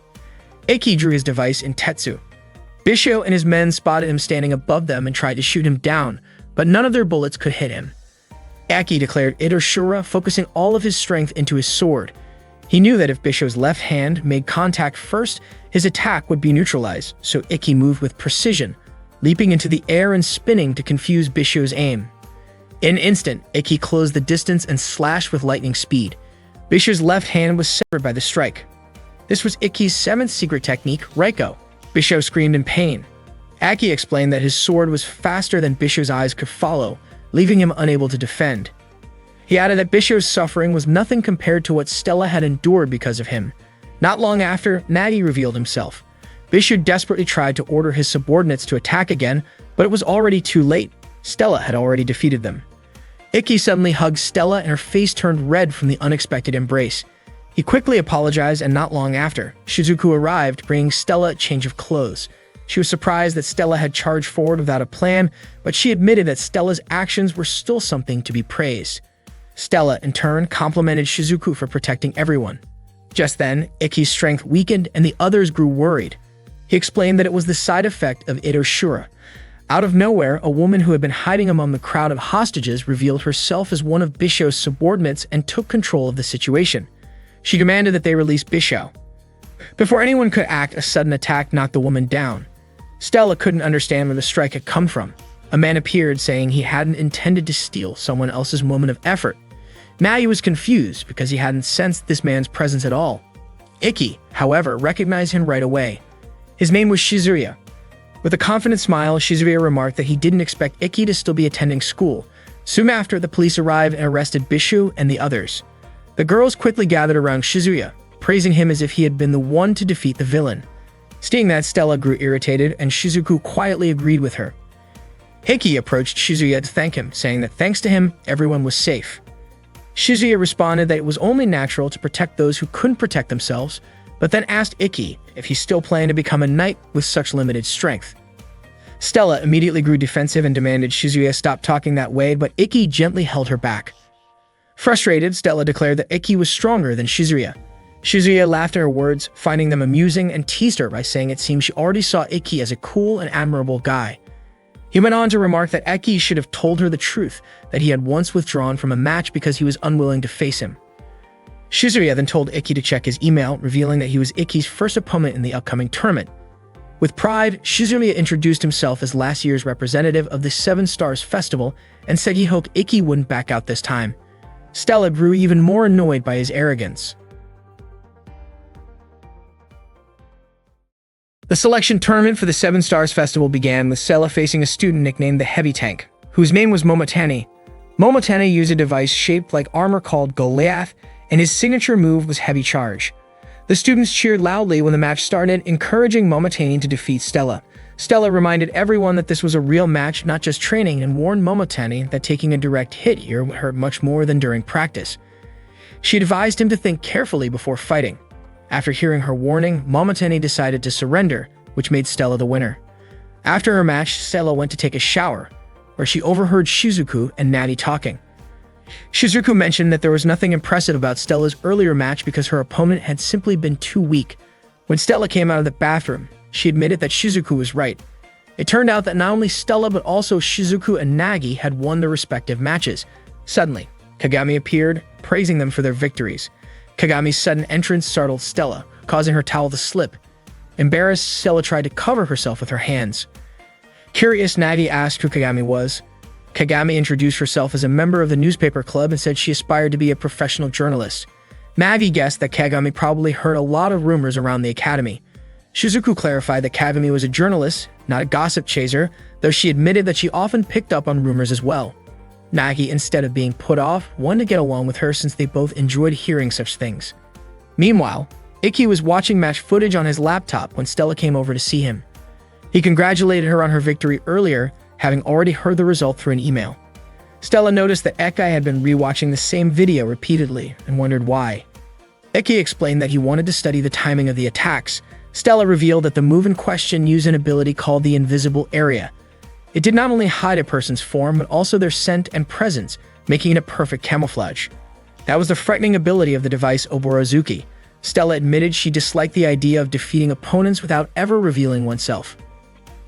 Ikki drew his device in Tetsu. Bishu and his men spotted him standing above them and tried to shoot him down, but none of their bullets could hit him. Ikki declared Itoshura, focusing all of his strength into his sword. He knew that if Bishu's left hand made contact first, his attack would be neutralized, so Ikki moved with precision, leaping into the air and spinning to confuse Bishu's aim. In an instant, Ikki closed the distance and slashed with lightning speed. Bishu's left hand was severed by the strike. This was Ikki's seventh secret technique, Reiko. Bishu screamed in pain. Ikki explained that his sword was faster than Bishu's eyes could follow, leaving him unable to defend. He added that Bishu's suffering was nothing compared to what Stella had endured because of him. Not long after, Nagi revealed himself. Bishu desperately tried to order his subordinates to attack again, but it was already too late. Stella had already defeated them. Ikki suddenly hugged Stella and her face turned red from the unexpected embrace. He quickly apologized, and not long after, Shizuku arrived, bringing Stella a change of clothes. She was surprised that Stella had charged forward without a plan, but she admitted that Stella's actions were still something to be praised. Stella, in turn, complimented Shizuku for protecting everyone. Just then, Ikki's strength weakened and the others grew worried. He explained that it was the side effect of Itoshura. Out of nowhere, a woman who had been hiding among the crowd of hostages revealed herself as one of Bishu's subordinates and took control of the situation. She demanded that they release Bishu. Before anyone could act, a sudden attack knocked the woman down. Stella couldn't understand where the strike had come from. A man appeared, saying he hadn't intended to steal someone else's moment of effort. Nagi was confused because he hadn't sensed this man's presence at all. Ikki, however, recognized him right away. His name was Shizuya. With a confident smile, Shizuya remarked that he didn't expect Ikki to still be attending school. Soon after, the police arrived and arrested Bishu and the others. The girls quickly gathered around Shizuya, praising him as if he had been the one to defeat the villain. Seeing that, Stella grew irritated, and Shizuku quietly agreed with her. Ikki approached Shizuya to thank him, saying that thanks to him, everyone was safe. Shizuya responded that it was only natural to protect those who couldn't protect themselves, but then asked Ikki if he still planned to become a knight with such limited strength. Stella immediately grew defensive and demanded Shizuya stop talking that way, but Ikki gently held her back. Frustrated, Stella declared that Ikki was stronger than Shizuya. Shizuya laughed at her words, finding them amusing, and teased her by saying it seemed she already saw Ikki as a cool and admirable guy. He went on to remark that Ikki should have told her the truth, that he had once withdrawn from a match because he was unwilling to face him. Shizuya then told Ikki to check his email, revealing that he was Ikki's first opponent in the upcoming tournament. With pride, Shizuya introduced himself as last year's representative of the Seven Stars Festival and said he hoped Ikki wouldn't back out this time. Stella grew even more annoyed by his arrogance. The selection tournament for the Seven Stars Festival began with Stella facing a student nicknamed the Heavy Tank, whose name was Momotani. Momotani used a device shaped like armor called Goliath, and his signature move was Heavy Charge. The students cheered loudly when the match started, encouraging Momotani to defeat Stella. Stella reminded everyone that this was a real match, not just training, and warned Momotani that taking a direct hit here would hurt much more than during practice. She advised him to think carefully before fighting. After hearing her warning, Momotani decided to surrender, which made Stella the winner. After her match, Stella went to take a shower, where she overheard Shizuku and Nagi talking. Shizuku mentioned that there was nothing impressive about Stella's earlier match because her opponent had simply been too weak. When Stella came out of the bathroom, she admitted that Shizuku was right. It turned out that not only Stella but also Shizuku and Nagi had won their respective matches. Suddenly, Kagami appeared, praising them for their victories. Kagami's sudden entrance startled Stella, causing her towel to slip. Embarrassed, Stella tried to cover herself with her hands. Curious, Nagi asked who Kagami was. Kagami introduced herself as a member of the newspaper club and said she aspired to be a professional journalist. Nagi guessed that Kagami probably heard a lot of rumors around the academy. Shizuku clarified that Kagami was a journalist, not a gossip chaser, though she admitted that she often picked up on rumors as well. Nagi, instead of being put off, wanted to get along with her since they both enjoyed hearing such things. Meanwhile, Ikki was watching match footage on his laptop when Stella came over to see him. He congratulated her on her victory earlier, having already heard the result through an email. Stella noticed that Ikki had been rewatching the same video repeatedly and wondered why. Ikki explained that he wanted to study the timing of the attacks. Stella revealed that the move in question used an ability called the Invisible Area. It did not only hide a person's form, but also their scent and presence, making it a perfect camouflage. That was the frightening ability of the device Oborozuki. Stella admitted she disliked the idea of defeating opponents without ever revealing oneself.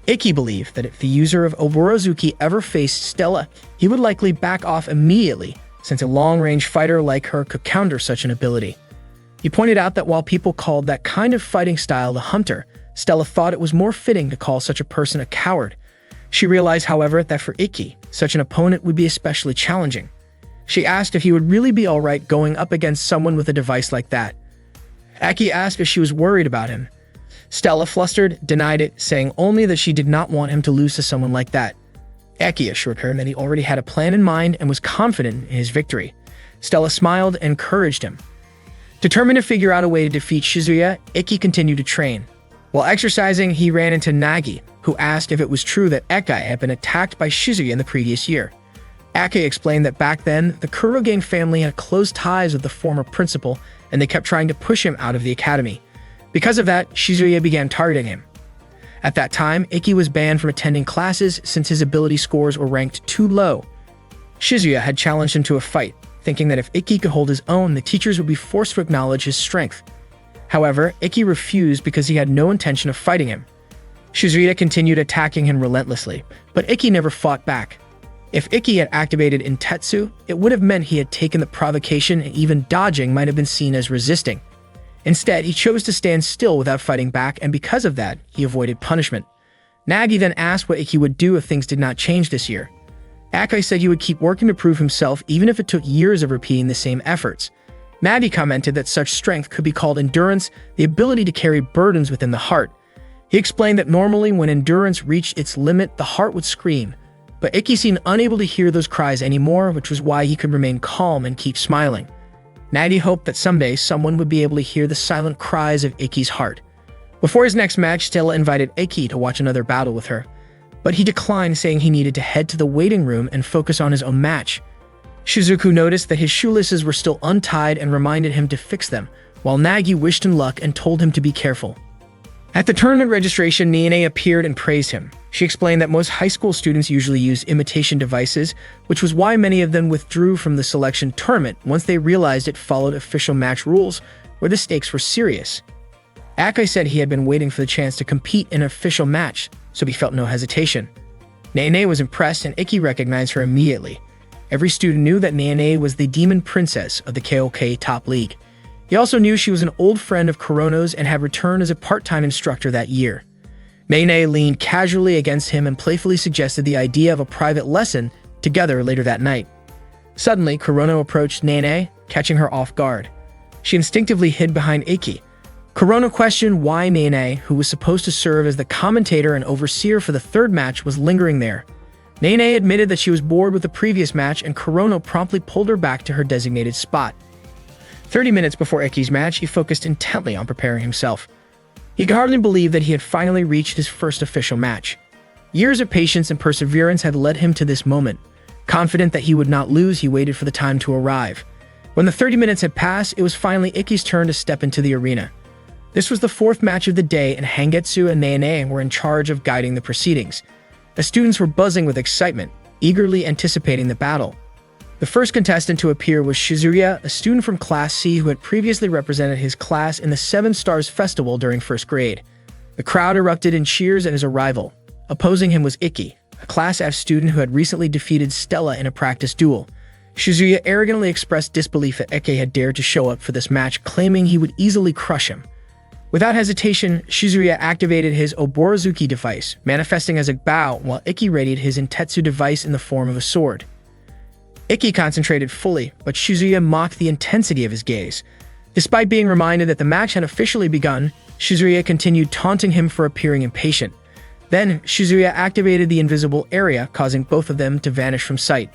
Ikki believed that if the user of Oborozuki ever faced Stella, he would likely back off immediately, since a long-range fighter like her could counter such an ability. He pointed out that while people called that kind of fighting style the hunter, Stella thought it was more fitting to call such a person a coward. She realized, however, that for Ikki, such an opponent would be especially challenging. She asked if he would really be alright going up against someone with a device like that. Ikki asked if she was worried about him. Stella, flustered, denied it, saying only that she did not want him to lose to someone like that. Ikki assured her that he already had a plan in mind and was confident in his victory. Stella smiled and encouraged him. Determined to figure out a way to defeat Shizuya, Ikki continued to train. While exercising, he ran into Nagi, who asked if it was true that Ikki had been attacked by Shizuya in the previous year. Ikki explained that back then, the Kurogang family had close ties with the former principal, and they kept trying to push him out of the academy. Because of that, Shizuya began targeting him. At that time, Ikki was banned from attending classes since his ability scores were ranked too low. Shizuya had challenged him to a fight, thinking that if Ikki could hold his own, the teachers would be forced to acknowledge his strength. However, Ikki refused because he had no intention of fighting him. Shizuya continued attacking him relentlessly, but Ikki never fought back. If Ikki had activated Intetsu, it would have meant he had taken the provocation, and even dodging might have been seen as resisting. Instead, he chose to stand still without fighting back, and because of that, he avoided punishment. Nagi then asked what Ikki would do if things did not change this year. Ikki said he would keep working to prove himself even if it took years of repeating the same efforts. Nagi commented that such strength could be called endurance, the ability to carry burdens within the heart. He explained that normally when endurance reached its limit, the heart would scream. But Ikki seemed unable to hear those cries anymore, which was why he could remain calm and keep smiling. Nagi hoped that someday someone would be able to hear the silent cries of Ikki's heart. Before his next match, Stella invited Ikki to watch another battle with her, but he declined, saying he needed to head to the waiting room and focus on his own match. Shizuku noticed that his shoelaces were still untied and reminded him to fix them, while Nagi wished him luck and told him to be careful. At the tournament registration, Nene appeared and praised him. She explained that most high school students usually use imitation devices, which was why many of them withdrew from the selection tournament once they realized it followed official match rules, where the stakes were serious. Ikki said he had been waiting for the chance to compete in an official match, so he felt no hesitation. Nene was impressed, and Ikki recognized her immediately. Every student knew that Nene was the demon princess of the KOK Top League. He also knew she was an old friend of Kurono's and had returned as a part-time instructor that year. Nene leaned casually against him and playfully suggested the idea of a private lesson together later that night. Suddenly, Kurono approached Nene, catching her off guard. She instinctively hid behind Ikki. Kurono questioned why Nene, who was supposed to serve as the commentator and overseer for the third match, was lingering there. Nene admitted that she was bored with the previous match, and Kurono promptly pulled her back to her designated spot. 30 minutes before Ikki's match, he focused intently on preparing himself. He could hardly believe that he had finally reached his first official match. Years of patience and perseverance had led him to this moment. Confident that he would not lose, he waited for the time to arrive. When the 30 minutes had passed, it was finally Ikki's turn to step into the arena. This was the fourth match of the day, and Hangetsu and Nene were in charge of guiding the proceedings. The students were buzzing with excitement, eagerly anticipating the battle. The first contestant to appear was Shizuya, a student from Class C who had previously represented his class in the Seven Stars Festival during first grade. The crowd erupted in cheers at his arrival. Opposing him was Ikki, a Class F student who had recently defeated Stella in a practice duel. Shizuya arrogantly expressed disbelief that Eke had dared to show up for this match, claiming he would easily crush him. Without hesitation, Shizuya activated his Oborozuki device, manifesting as a bow, while Ikki readied his Intetsu device in the form of a sword. Ikki concentrated fully, but Shizuya mocked the intensity of his gaze. Despite being reminded that the match had officially begun, Shizuya continued taunting him for appearing impatient. Then, Shizuya activated the invisible area, causing both of them to vanish from sight.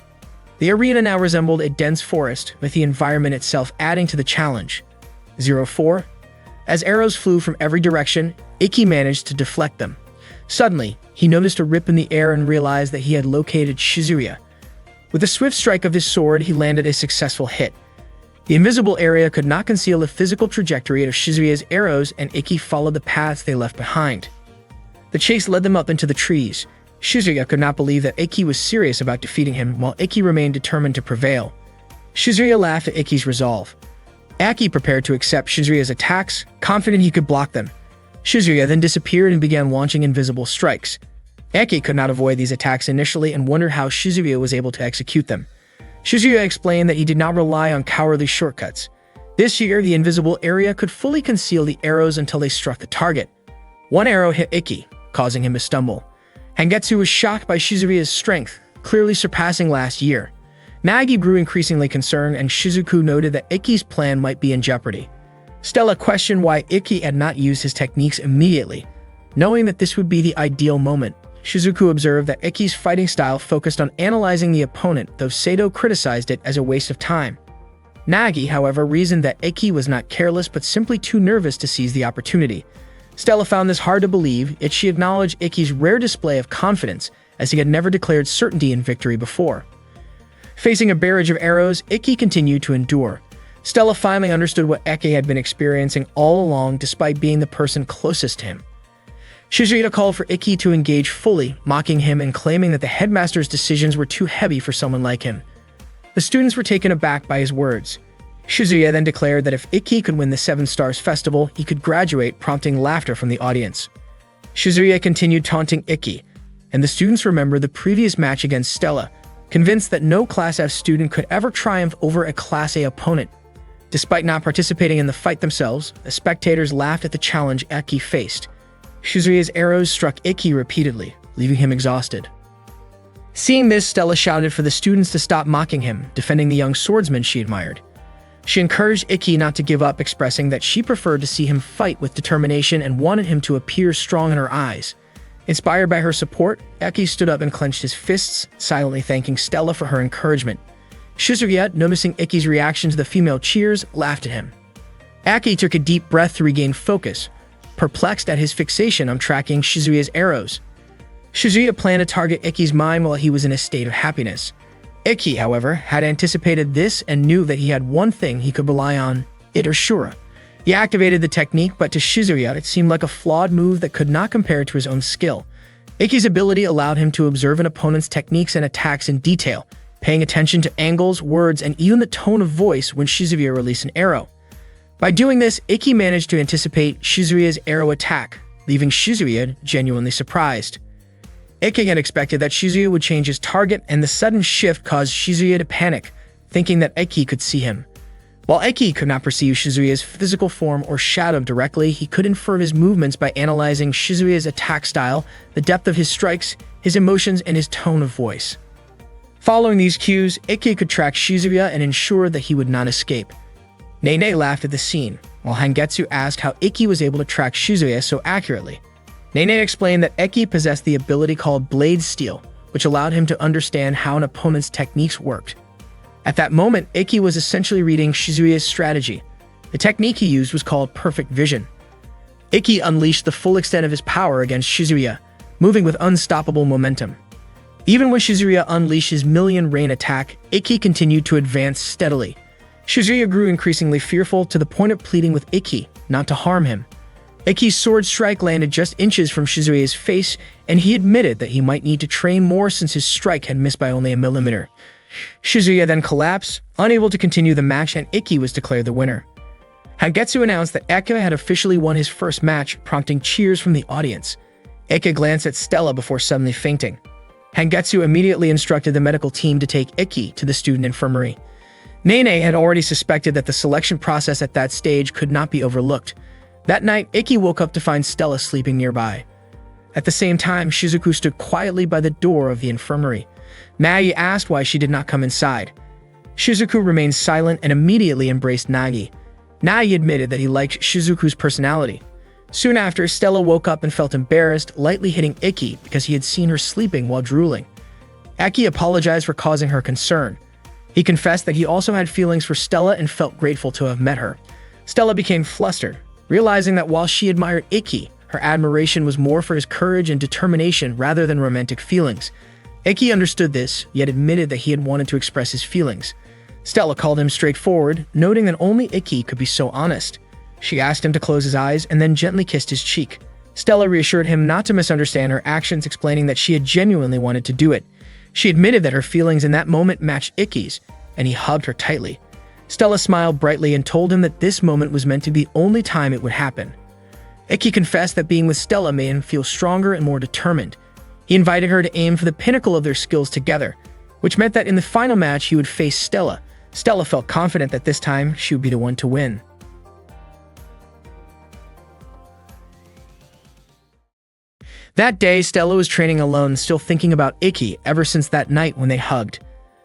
The arena now resembled a dense forest, with the environment itself adding to the challenge. 04. As arrows flew from every direction, Ikki managed to deflect them. Suddenly, he noticed a rip in the air and realized that he had located Shizuya. With a swift strike of his sword, he landed a successful hit. The invisible area could not conceal the physical trajectory of Shizuya's arrows, and Ikki followed the paths they left behind. The chase led them up into the trees. Shizuya could not believe that Ikki was serious about defeating him, while Ikki remained determined to prevail. Shizuya laughed at Ikki's resolve. Ikki prepared to accept Shizuya's attacks, confident he could block them. Shizuya then disappeared and began launching invisible strikes. Ikki could not avoid these attacks initially and wondered how Shizuya was able to execute them. Shizuya explained that he did not rely on cowardly shortcuts. This year, the invisible area could fully conceal the arrows until they struck the target. One arrow hit Ikki, causing him to stumble. Hangetsu was shocked by Shizuya's strength, clearly surpassing last year. Nagi grew increasingly concerned, and Shizuku noted that Ikki's plan might be in jeopardy. Stella questioned why Ikki had not used his techniques immediately. Knowing that this would be the ideal moment, Shizuku observed that Ikki's fighting style focused on analyzing the opponent, though Sato criticized it as a waste of time. Nagi, however, reasoned that Ikki was not careless but simply too nervous to seize the opportunity. Stella found this hard to believe, yet she acknowledged Ikki's rare display of confidence, as he had never declared certainty in victory before. Facing a barrage of arrows, Ikki continued to endure. Stella finally understood what Eke had been experiencing all along, despite being the person closest to him. Shizuya called for Ikki to engage fully, mocking him and claiming that the headmaster's decisions were too heavy for someone like him. The students were taken aback by his words. Shizuya then declared that if Ikki could win the Seven Stars Festival, he could graduate, prompting laughter from the audience. Shizuya continued taunting Ikki, and the students remembered the previous match against Stella, convinced that no Class F student could ever triumph over a Class A opponent. Despite not participating in the fight themselves, the spectators laughed at the challenge Ikki faced. Shizuya's arrows struck Ikki repeatedly, leaving him exhausted. Seeing this, Stella shouted for the students to stop mocking him, defending the young swordsman she admired. She encouraged Ikki not to give up, expressing that she preferred to see him fight with determination and wanted him to appear strong in her eyes. Inspired by her support, Ikki stood up and clenched his fists, silently thanking Stella for her encouragement. Shizuya, noticing Ikki's reaction to the female cheers, laughed at him. Ikki took a deep breath to regain focus, perplexed at his fixation on tracking Shizuya's arrows. Shizuya planned to target Ikki's mind while he was in a state of happiness. Ikki, however, had anticipated this and knew that he had one thing he could rely on, Itoshura. He activated the technique, but to Shizuya it seemed like a flawed move that could not compare to his own skill. Ikki's ability allowed him to observe an opponent's techniques and attacks in detail, paying attention to angles, words, and even the tone of voice when Shizuya released an arrow. By doing this, Ikki managed to anticipate Shizuya's arrow attack, leaving Shizuya genuinely surprised. Ikki had expected that Shizuya would change his target, and the sudden shift caused Shizuya to panic, thinking that Ikki could see him. While Ikki could not perceive Shizuya's physical form or shadow directly, he could infer his movements by analyzing Shizuya's attack style, the depth of his strikes, his emotions, and his tone of voice. Following these cues, Ikki could track Shizuya and ensure that he would not escape. Nene laughed at the scene, while Hangetsu asked how Ikki was able to track Shizuya so accurately. Nene explained that Ikki possessed the ability called Blade Steel, which allowed him to understand how an opponent's techniques worked. At that moment, Ikki was essentially reading Shizuya's strategy. The technique he used was called Perfect Vision. Ikki unleashed the full extent of his power against Shizuya, moving with unstoppable momentum. Even when Shizuya unleashed his Million Rain attack, Ikki continued to advance steadily. Shizuya grew increasingly fearful, to the point of pleading with Ikki not to harm him. Ikki's sword strike landed just inches from Shizuya's face, and he admitted that he might need to train more since his strike had missed by only a millimeter. Shizuya then collapsed, unable to continue the match, and Ikki was declared the winner. Hangetsu announced that Eke had officially won his first match, prompting cheers from the audience. Eke glanced at Stella before suddenly fainting. Hangetsu immediately instructed the medical team to take Ikki to the student infirmary. Nene had already suspected that the selection process at that stage could not be overlooked. That night, Ikki woke up to find Stella sleeping nearby. At the same time, Shizuku stood quietly by the door of the infirmary. Nagi asked why she did not come inside. Shizuku remained silent and immediately embraced Nagi. Nagi admitted that he liked Shizuku's personality. Soon after, Stella woke up and felt embarrassed, lightly hitting Ikki because he had seen her sleeping while drooling. Ikki apologized for causing her concern. He confessed that he also had feelings for Stella and felt grateful to have met her. Stella became flustered, realizing that while she admired Ikki, her admiration was more for his courage and determination rather than romantic feelings. Ikki understood this, yet admitted that he had wanted to express his feelings. Stella called him straightforward, noting that only Ikki could be so honest. She asked him to close his eyes and then gently kissed his cheek. Stella reassured him not to misunderstand her actions, explaining that she had genuinely wanted to do it. She admitted that her feelings in that moment matched Ikki's, and he hugged her tightly. Stella smiled brightly and told him that this moment was meant to be the only time it would happen. Ikki confessed that being with Stella made him feel stronger and more determined. He invited her to aim for the pinnacle of their skills together, which meant that in the final match he would face Stella. Stella felt confident that this time she would be the one to win. That day, Stella was training alone, still thinking about Ikki ever since that night when they hugged.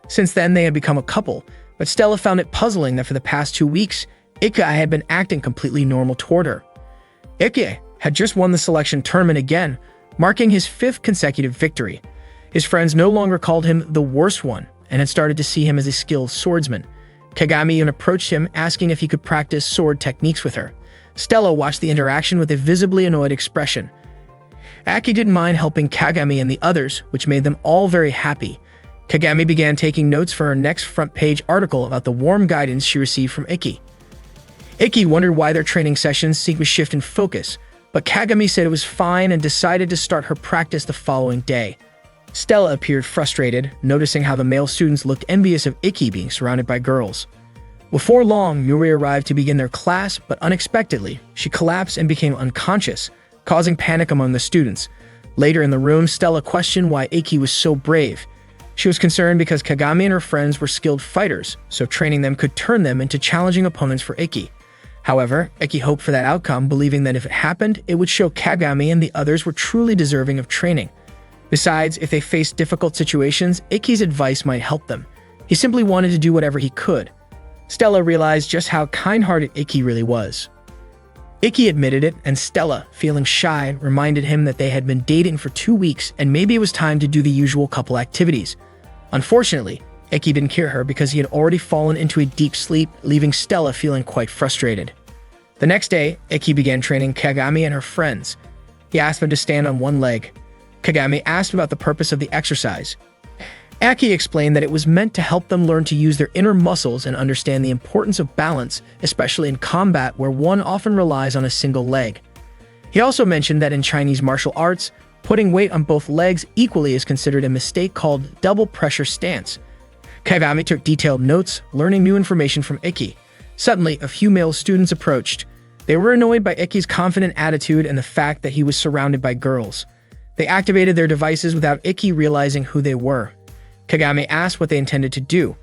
Since then, they had become a couple, but Stella found it puzzling that for the past 2 weeks, Ikki had been acting completely normal toward her. Ikki had just won the selection tournament again, marking his 5th consecutive victory. His friends no longer called him the worst one and had started to see him as a skilled swordsman. Kagami even approached him, asking if he could practice sword techniques with her. Stella watched the interaction with a visibly annoyed expression. Ikki didn't mind helping Kagami and the others, which made them all very happy. Kagami began taking notes for her next front-page article about the warm guidance she received from Ikki. Ikki wondered why their training sessions seemed to shift in focus, but Kagami said it was fine and decided to start her practice the following day. Stella appeared frustrated, noticing how the male students looked envious of Ikki being surrounded by girls. Before long, Yuri arrived to begin their class, but unexpectedly, she collapsed and became unconscious, causing panic among the students. Later in the room, Stella questioned why Ikki was so brave. She was concerned because Kagami and her friends were skilled fighters, so training them could turn them into challenging opponents for Ikki. However, Ikki hoped for that outcome, believing that if it happened, it would show Kagami and the others were truly deserving of training. Besides, if they faced difficult situations, Ikki's advice might help them. He simply wanted to do whatever he could. Stella realized just how kind-hearted Ikki really was. Ikki admitted it, and Stella, feeling shy, reminded him that they had been dating for 2 weeks and maybe it was time to do the usual couple activities. Unfortunately, Ikki didn't hear her because he had already fallen into a deep sleep, leaving Stella feeling quite frustrated. The next day, Ikki began training Kagami and her friends. He asked them to stand on one leg. Kagami asked about the purpose of the exercise. Ikki explained that it was meant to help them learn to use their inner muscles and understand the importance of balance, especially in combat where one often relies on a single leg. He also mentioned that in Chinese martial arts, putting weight on both legs equally is considered a mistake called double pressure stance. Kagami took detailed notes, learning new information from Ikki. Suddenly, a few male students approached. They were annoyed by Ikki's confident attitude and the fact that he was surrounded by girls. They activated their devices without Ikki realizing who they were. Kagami asked what they intended to do.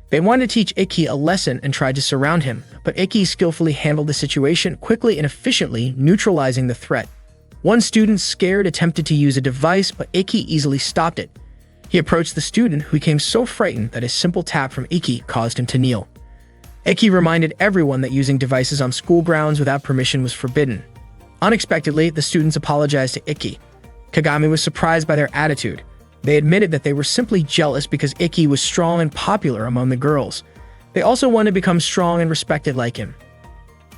They wanted to teach Ikki a lesson and tried to surround him, but Ikki skillfully handled the situation quickly and efficiently, neutralizing the threat. One student, scared, attempted to use a device, but Ikki easily stopped it. He approached the student, who became so frightened that a simple tap from Ikki caused him to kneel. Ikki reminded everyone that using devices on school grounds without permission was forbidden. Unexpectedly, the students apologized to Ikki. Kagami was surprised by their attitude. They admitted that they were simply jealous because Ikki was strong and popular among the girls. They also wanted to become strong and respected like him.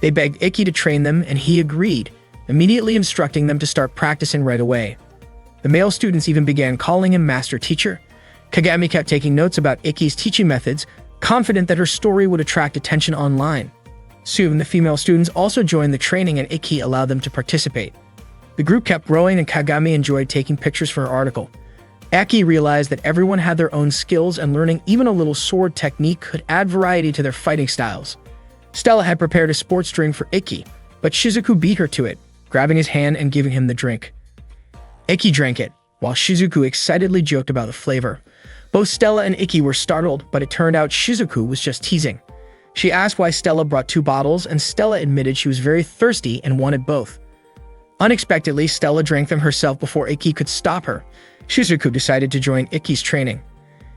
They begged Ikki to train them, and he agreed, immediately instructing them to start practicing right away. The male students even began calling him Master Teacher. Kagami kept taking notes about Ikki's teaching methods, confident that her story would attract attention online. Soon, the female students also joined the training and Ikki allowed them to participate. The group kept growing and Kagami enjoyed taking pictures for her article. Ikki realized that everyone had their own skills and learning even a little sword technique could add variety to their fighting styles. Stella had prepared a sports drink for Ikki, but Shizuku beat her to it, grabbing his hand and giving him the drink. Ikki drank it, while Shizuku excitedly joked about the flavor. Both Stella and Ikki were startled, but it turned out Shizuku was just teasing. She asked why Stella brought 2 bottles, and Stella admitted she was very thirsty and wanted both. Unexpectedly, Stella drank them herself before Ikki could stop her. Shizuku decided to join Ikki's training.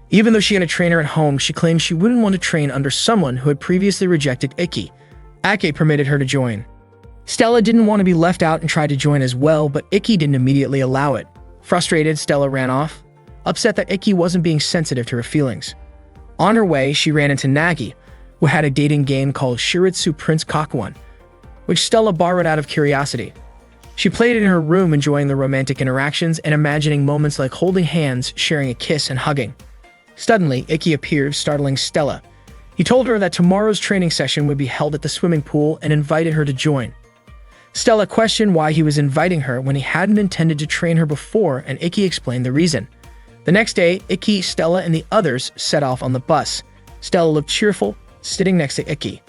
Even though she had a trainer at home, she claimed she wouldn't want to train under someone who had previously rejected Ikki. Ake permitted her to join. Stella didn't want to be left out and tried to join as well, but Ikki didn't immediately allow it. Frustrated, Stella ran off, upset that Ikki wasn't being sensitive to her feelings. On her way, she ran into Nagi, who had a dating game called Shiritsu Prince Kakuan, which Stella borrowed out of curiosity. She played it in her room, enjoying the romantic interactions and imagining moments like holding hands, sharing a kiss, and hugging. Suddenly, Ikki appeared, startling Stella. He told her that tomorrow's training session would be held at the swimming pool and invited her to join. Stella questioned why he was inviting her when he hadn't intended to train her before, and Ikki explained the reason. The next day, Ikki, Stella, and the others set off on the bus. Stella looked cheerful, sitting next to Ikki.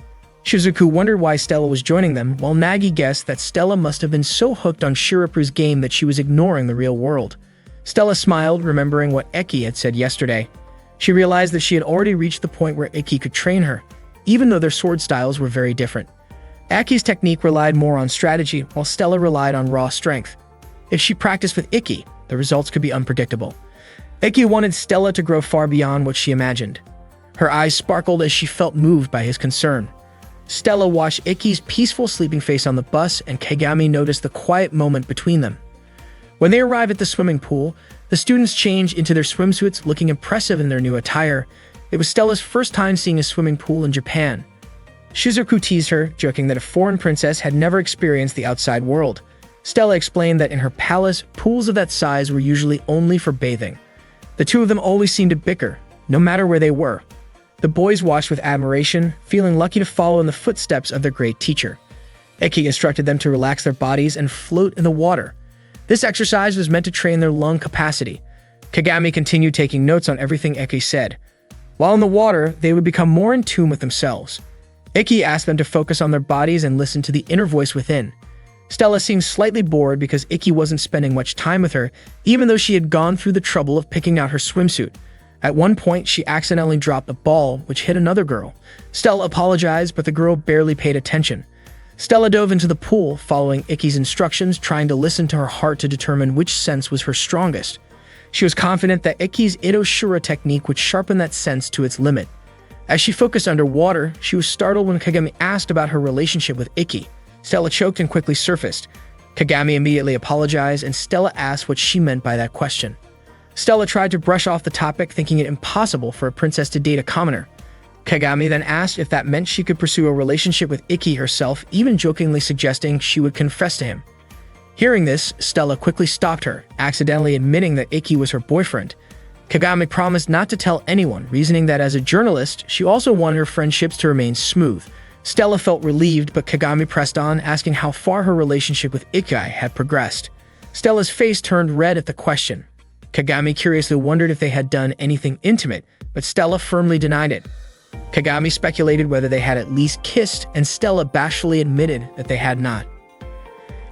Shizuku wondered why Stella was joining them, while Nagi guessed that Stella must have been so hooked on Shirapu's game that she was ignoring the real world. Stella smiled, remembering what Ikki had said yesterday. She realized that she had already reached the point where Ikki could train her, even though their sword styles were very different. Aki's technique relied more on strategy, while Stella relied on raw strength. If she practiced with Ikki, the results could be unpredictable. Ikki wanted Stella to grow far beyond what she imagined. Her eyes sparkled as she felt moved by his concern. Stella watched Ikki's peaceful sleeping face on the bus, and Kagami noticed the quiet moment between them. When they arrived at the swimming pool, the students changed into their swimsuits, looking impressive in their new attire. It was Stella's first time seeing a swimming pool in Japan. Shizuku teased her, joking that a foreign princess had never experienced the outside world. Stella explained that in her palace, pools of that size were usually only for bathing. The two of them always seemed to bicker, no matter where they were. The boys watched with admiration, feeling lucky to follow in the footsteps of their great teacher. Ikki instructed them to relax their bodies and float in the water. This exercise was meant to train their lung capacity. Kagami continued taking notes on everything Ikki said. While in the water, they would become more in tune with themselves. Ikki asked them to focus on their bodies and listen to the inner voice within. Stella seemed slightly bored because Ikki wasn't spending much time with her, even though she had gone through the trouble of picking out her swimsuit. At one point, she accidentally dropped the ball, which hit another girl. Stella apologized, but the girl barely paid attention. Stella dove into the pool, following Ikki's instructions, trying to listen to her heart to determine which sense was her strongest. She was confident that Ikki's Ito Shura technique would sharpen that sense to its limit. As she focused underwater, she was startled when Kagami asked about her relationship with Ikki. Stella choked and quickly surfaced. Kagami immediately apologized, and Stella asked what she meant by that question. Stella tried to brush off the topic, thinking it impossible for a princess to date a commoner. Kagami then asked if that meant she could pursue a relationship with Ikki herself, even jokingly suggesting she would confess to him. Hearing this, Stella quickly stopped her, accidentally admitting that Ikki was her boyfriend. Kagami promised not to tell anyone, reasoning that as a journalist, she also wanted her friendships to remain smooth. Stella felt relieved, but Kagami pressed on, asking how far her relationship with Ikki had progressed. Stella's face turned red at the question. Kagami curiously wondered if they had done anything intimate, but Stella firmly denied it. Kagami speculated whether they had at least kissed, and Stella bashfully admitted that they had not.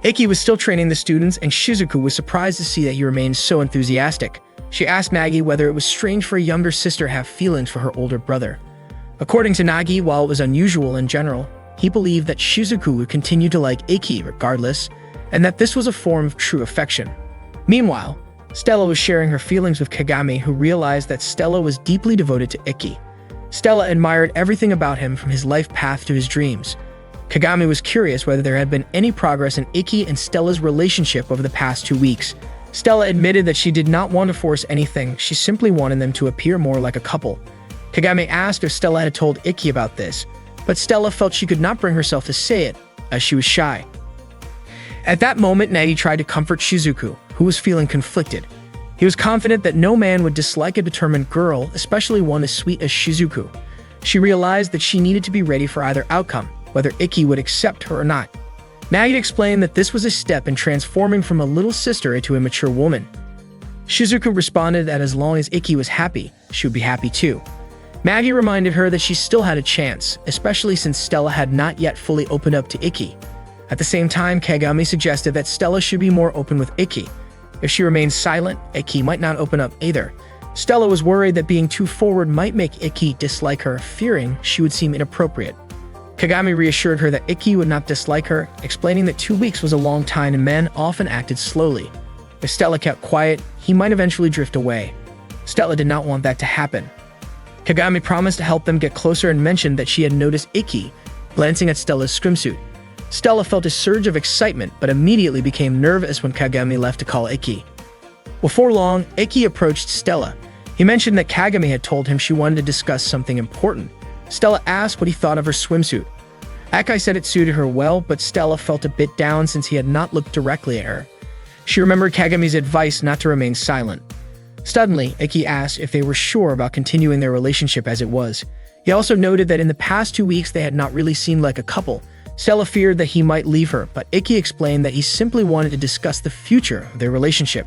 Ikki was still training the students, and Shizuku was surprised to see that he remained so enthusiastic. She asked Nagi whether it was strange for a younger sister to have feelings for her older brother. According to Nagi, while it was unusual in general, he believed that Shizuku would continue to like Ikki regardless, and that this was a form of true affection. Meanwhile, Stella was sharing her feelings with Kagami, who realized that Stella was deeply devoted to Ikki. Stella admired everything about him, from his life path to his dreams. Kagami was curious whether there had been any progress in Ikki and Stella's relationship over the past 2 weeks. Stella admitted that she did not want to force anything, she simply wanted them to appear more like a couple. Kagami asked if Stella had told Ikki about this, but Stella felt she could not bring herself to say it, as she was shy. At that moment, Nagi tried to comfort Shizuku, who was feeling conflicted. He was confident that no man would dislike a determined girl, especially one as sweet as Shizuku. She realized that she needed to be ready for either outcome, whether Ikki would accept her or not. Nagi explained that this was a step in transforming from a little sister into a mature woman. Shizuku responded that as long as Ikki was happy, she would be happy too. Nagi reminded her that she still had a chance, especially since Stella had not yet fully opened up to Ikki. At the same time, Kagami suggested that Stella should be more open with Ikki. If she remained silent, Iki might not open up either. Stella was worried that being too forward might make Iki dislike her, fearing she would seem inappropriate. Kagami reassured her that Iki would not dislike her, explaining that 2 weeks was a long time and men often acted slowly. If Stella kept quiet, he might eventually drift away. Stella did not want that to happen. Kagami promised to help them get closer and mentioned that she had noticed Iki glancing at Stella's swimsuit. Stella felt a surge of excitement, but immediately became nervous when Kagami left to call Iki. Before long, Iki approached Stella. He mentioned that Kagami had told him she wanted to discuss something important. Stella asked what he thought of her swimsuit. Akai said it suited her well, but Stella felt a bit down since he had not looked directly at her. She remembered Kagami's advice not to remain silent. Suddenly, Iki asked if they were sure about continuing their relationship as it was. He also noted that in the past 2 weeks they had not really seemed like a couple. Stella feared that he might leave her, but Iki explained that he simply wanted to discuss the future of their relationship.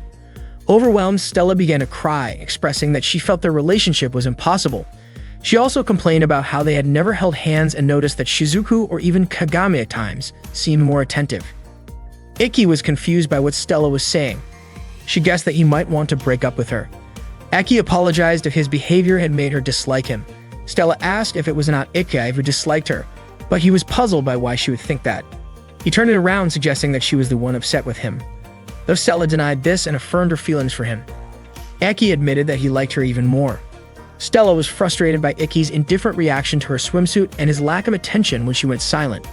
Overwhelmed, Stella began to cry, expressing that she felt their relationship was impossible. She also complained about how they had never held hands and noticed that Shizuku or even Kagami at times seemed more attentive. Iki was confused by what Stella was saying. She guessed that he might want to break up with her. Aki apologized if his behavior had made her dislike him. Stella asked if it was not Iki who disliked her, but he was puzzled by why she would think that. He turned it around, suggesting that she was the one upset with him. Though Stella denied this and affirmed her feelings for him, Aki admitted that he liked her even more. Stella was frustrated by Iki's indifferent reaction to her swimsuit and his lack of attention when she went silent.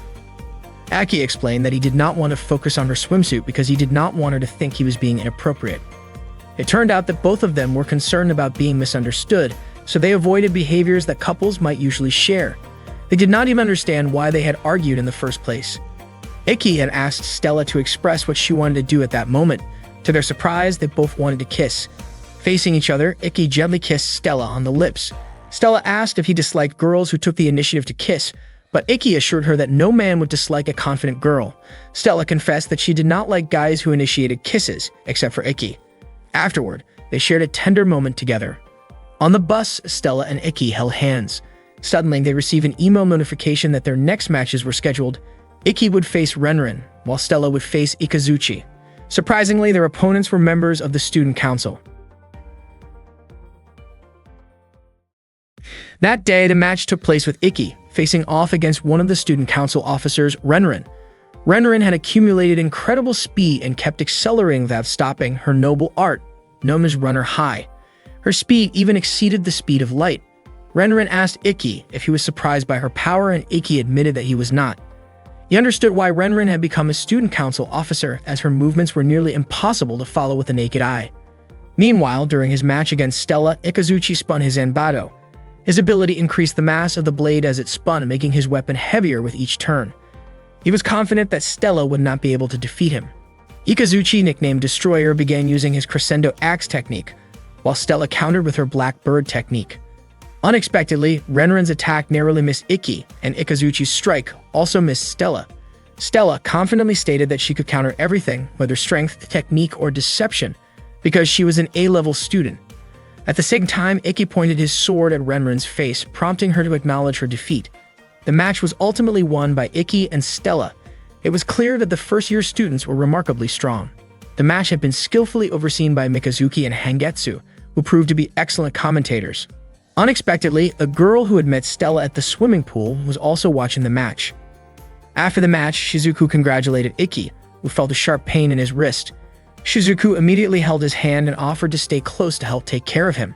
Aki explained that he did not want to focus on her swimsuit because he did not want her to think he was being inappropriate. It turned out that both of them were concerned about being misunderstood, so they avoided behaviors that couples might usually share. They did not even understand why they had argued in the first place. Iki had asked Stella to express what she wanted to do at that moment. To their surprise, they both wanted to kiss. Facing each other, Iki gently kissed Stella on the lips. Stella asked if he disliked girls who took the initiative to kiss, but Iki assured her that no man would dislike a confident girl. Stella confessed that she did not like guys who initiated kisses, except for Iki. Afterward, they shared a tender moment together. On the bus, Stella and Iki held hands. Suddenly, they received an email notification that their next matches were scheduled. Iki would face Renren, while Stella would face Ikazuchi. Surprisingly, their opponents were members of the student council. That day, the match took place with Iki facing off against one of the student council officers, Renren. Renren had accumulated incredible speed and kept accelerating without stopping, her noble art, known as Runner High. Her speed even exceeded the speed of light. Renren asked Iki if he was surprised by her power, and Iki admitted that he was not. He understood why Renren had become a student council officer, as her movements were nearly impossible to follow with the naked eye. Meanwhile, during his match against Stella, Ikazuchi spun his Zanbato. His ability increased the mass of the blade as it spun, making his weapon heavier with each turn. He was confident that Stella would not be able to defeat him. Ikazuchi, nicknamed Destroyer, began using his Crescendo Axe technique, while Stella countered with her Black Bird technique. Unexpectedly, Renren's attack narrowly missed Iki, and Ikazuchi's strike also missed Stella. Stella confidently stated that she could counter everything, whether strength, technique, or deception, because she was an A-level student. At the same time, Iki pointed his sword at Renren's face, prompting her to acknowledge her defeat. The match was ultimately won by Iki and Stella. It was clear that the first-year students were remarkably strong. The match had been skillfully overseen by Mikazuki and Hangetsu, who proved to be excellent commentators. Unexpectedly, a girl who had met Stella at the swimming pool was also watching the match. After the match, Shizuku congratulated Iki, who felt a sharp pain in his wrist. Shizuku immediately held his hand and offered to stay close to help take care of him.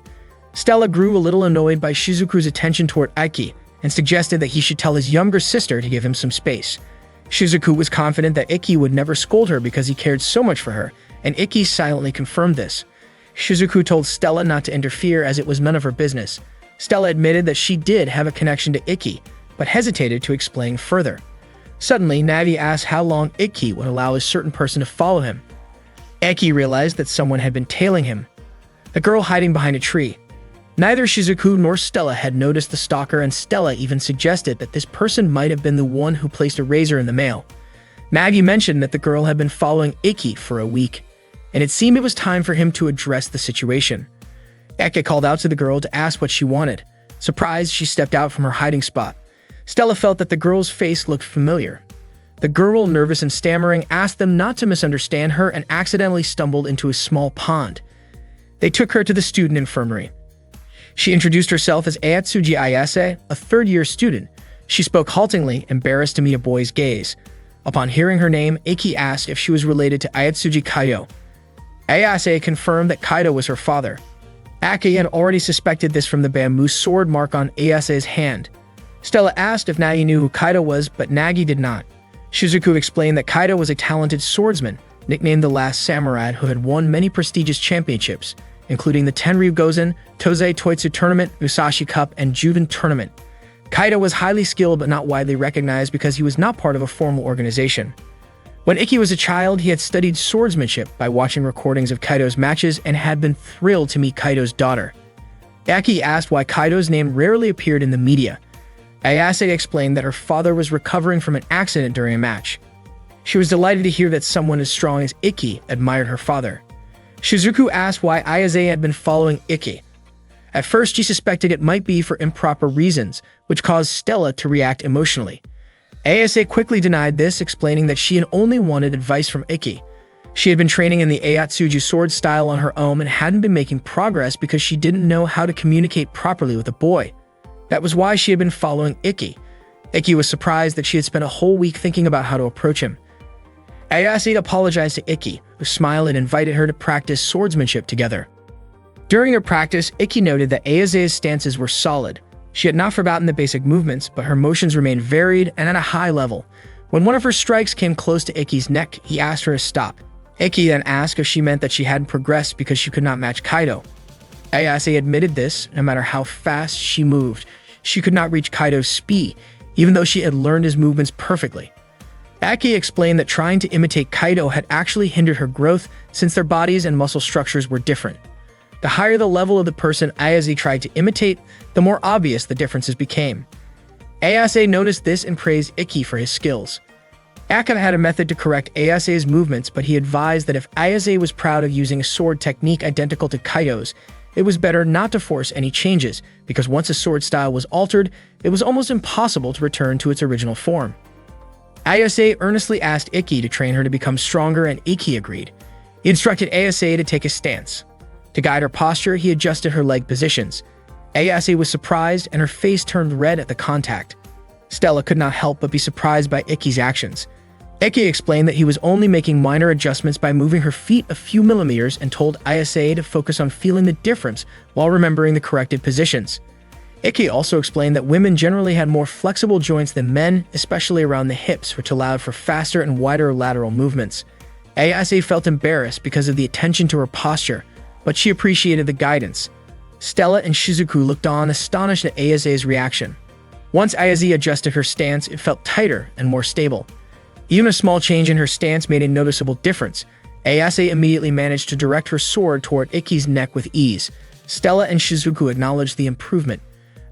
Stella grew a little annoyed by Shizuku's attention toward Iki and suggested that he should tell his younger sister to give him some space. Shizuku was confident that Iki would never scold her because he cared so much for her, and Iki silently confirmed this. Shizuku told Stella not to interfere as it was none of her business. Stella admitted that she did have a connection to Iki, but hesitated to explain further. Suddenly, Navi asked how long Iki would allow a certain person to follow him. Iki realized that someone had been tailing him, a girl hiding behind a tree. Neither Shizuku nor Stella had noticed the stalker, and Stella even suggested that this person might have been the one who placed a razor in the mail. Nagi mentioned that the girl had been following Iki for a week, and it seemed it was time for him to address the situation. Eke called out to the girl to ask what she wanted. Surprised, she stepped out from her hiding spot. Stella felt that the girl's face looked familiar. The girl, nervous and stammering, asked them not to misunderstand her and accidentally stumbled into a small pond. They took her to the student infirmary. She introduced herself as Ayatsuji Ayase, a third-year student. She spoke haltingly, embarrassed to meet a boy's gaze. Upon hearing her name, Iki asked if she was related to Ayatsuji Kaido. Ayase confirmed that Kaido was her father. Aki had already suspected this from the bamboo sword mark on Ayase's hand. Stella asked if Nagi knew who Kaido was, but Nagi did not. Shizuku explained that Kaido was a talented swordsman, nicknamed the Last Samurai, who had won many prestigious championships, including the Tenryu Gozen, Tozei Toitsu Tournament, Musashi Cup, and Juven Tournament. Kaido was highly skilled but not widely recognized because he was not part of a formal organization. When Iki was a child, he had studied swordsmanship by watching recordings of Kaido's matches and had been thrilled to meet Kaido's daughter. Aki asked why Kaido's name rarely appeared in the media. Ayase explained that her father was recovering from an accident during a match. She was delighted to hear that someone as strong as Iki admired her father. Shizuku asked why Ayase had been following Iki. At first, she suspected it might be for improper reasons, which caused Stella to react emotionally. Ayase quickly denied this, explaining that she had only wanted advice from Iki. She had been training in the Ayatsuji sword style on her own and hadn't been making progress because she didn't know how to communicate properly with a boy. That was why she had been following Iki. Iki was surprised that she had spent a whole week thinking about how to approach him. Ayase apologized to Iki, who smiled and invited her to practice swordsmanship together. During their practice, Iki noted that Ayase's stances were solid. She had not forgotten the basic movements, but her motions remained varied and at a high level. When one of her strikes came close to Iki's neck, he asked her to stop. Iki then asked if she meant that she hadn't progressed because she could not match Kaido. Ayase admitted this. No matter how fast she moved, she could not reach Kaido's speed, even though she had learned his movements perfectly. Aki explained that trying to imitate Kaido had actually hindered her growth since their bodies and muscle structures were different. The higher the level of the person Ayase tried to imitate, the more obvious the differences became. Ayase noticed this and praised Iki for his skills. Akira had a method to correct Ayase's movements, but he advised that if Ayase was proud of using a sword technique identical to Kaido's, it was better not to force any changes, because once a sword style was altered, it was almost impossible to return to its original form. Ayase earnestly asked Iki to train her to become stronger, and Iki agreed. He instructed Ayase to take a stance. To guide her posture, he adjusted her leg positions. Ayase was surprised, and her face turned red at the contact. Stella could not help but be surprised by Iki's actions. Iki explained that he was only making minor adjustments by moving her feet a few millimeters and told Ayase to focus on feeling the difference while remembering the corrected positions. Iki also explained that women generally had more flexible joints than men, especially around the hips, which allowed for faster and wider lateral movements. Ayase felt embarrassed because of the attention to her posture, but she appreciated the guidance. Stella and Shizuku looked on, astonished at Ayase's reaction. Once Ayase adjusted her stance, it felt tighter and more stable. Even a small change in her stance made a noticeable difference. Ayase immediately managed to direct her sword toward Iki's neck with ease. Stella and Shizuku acknowledged the improvement.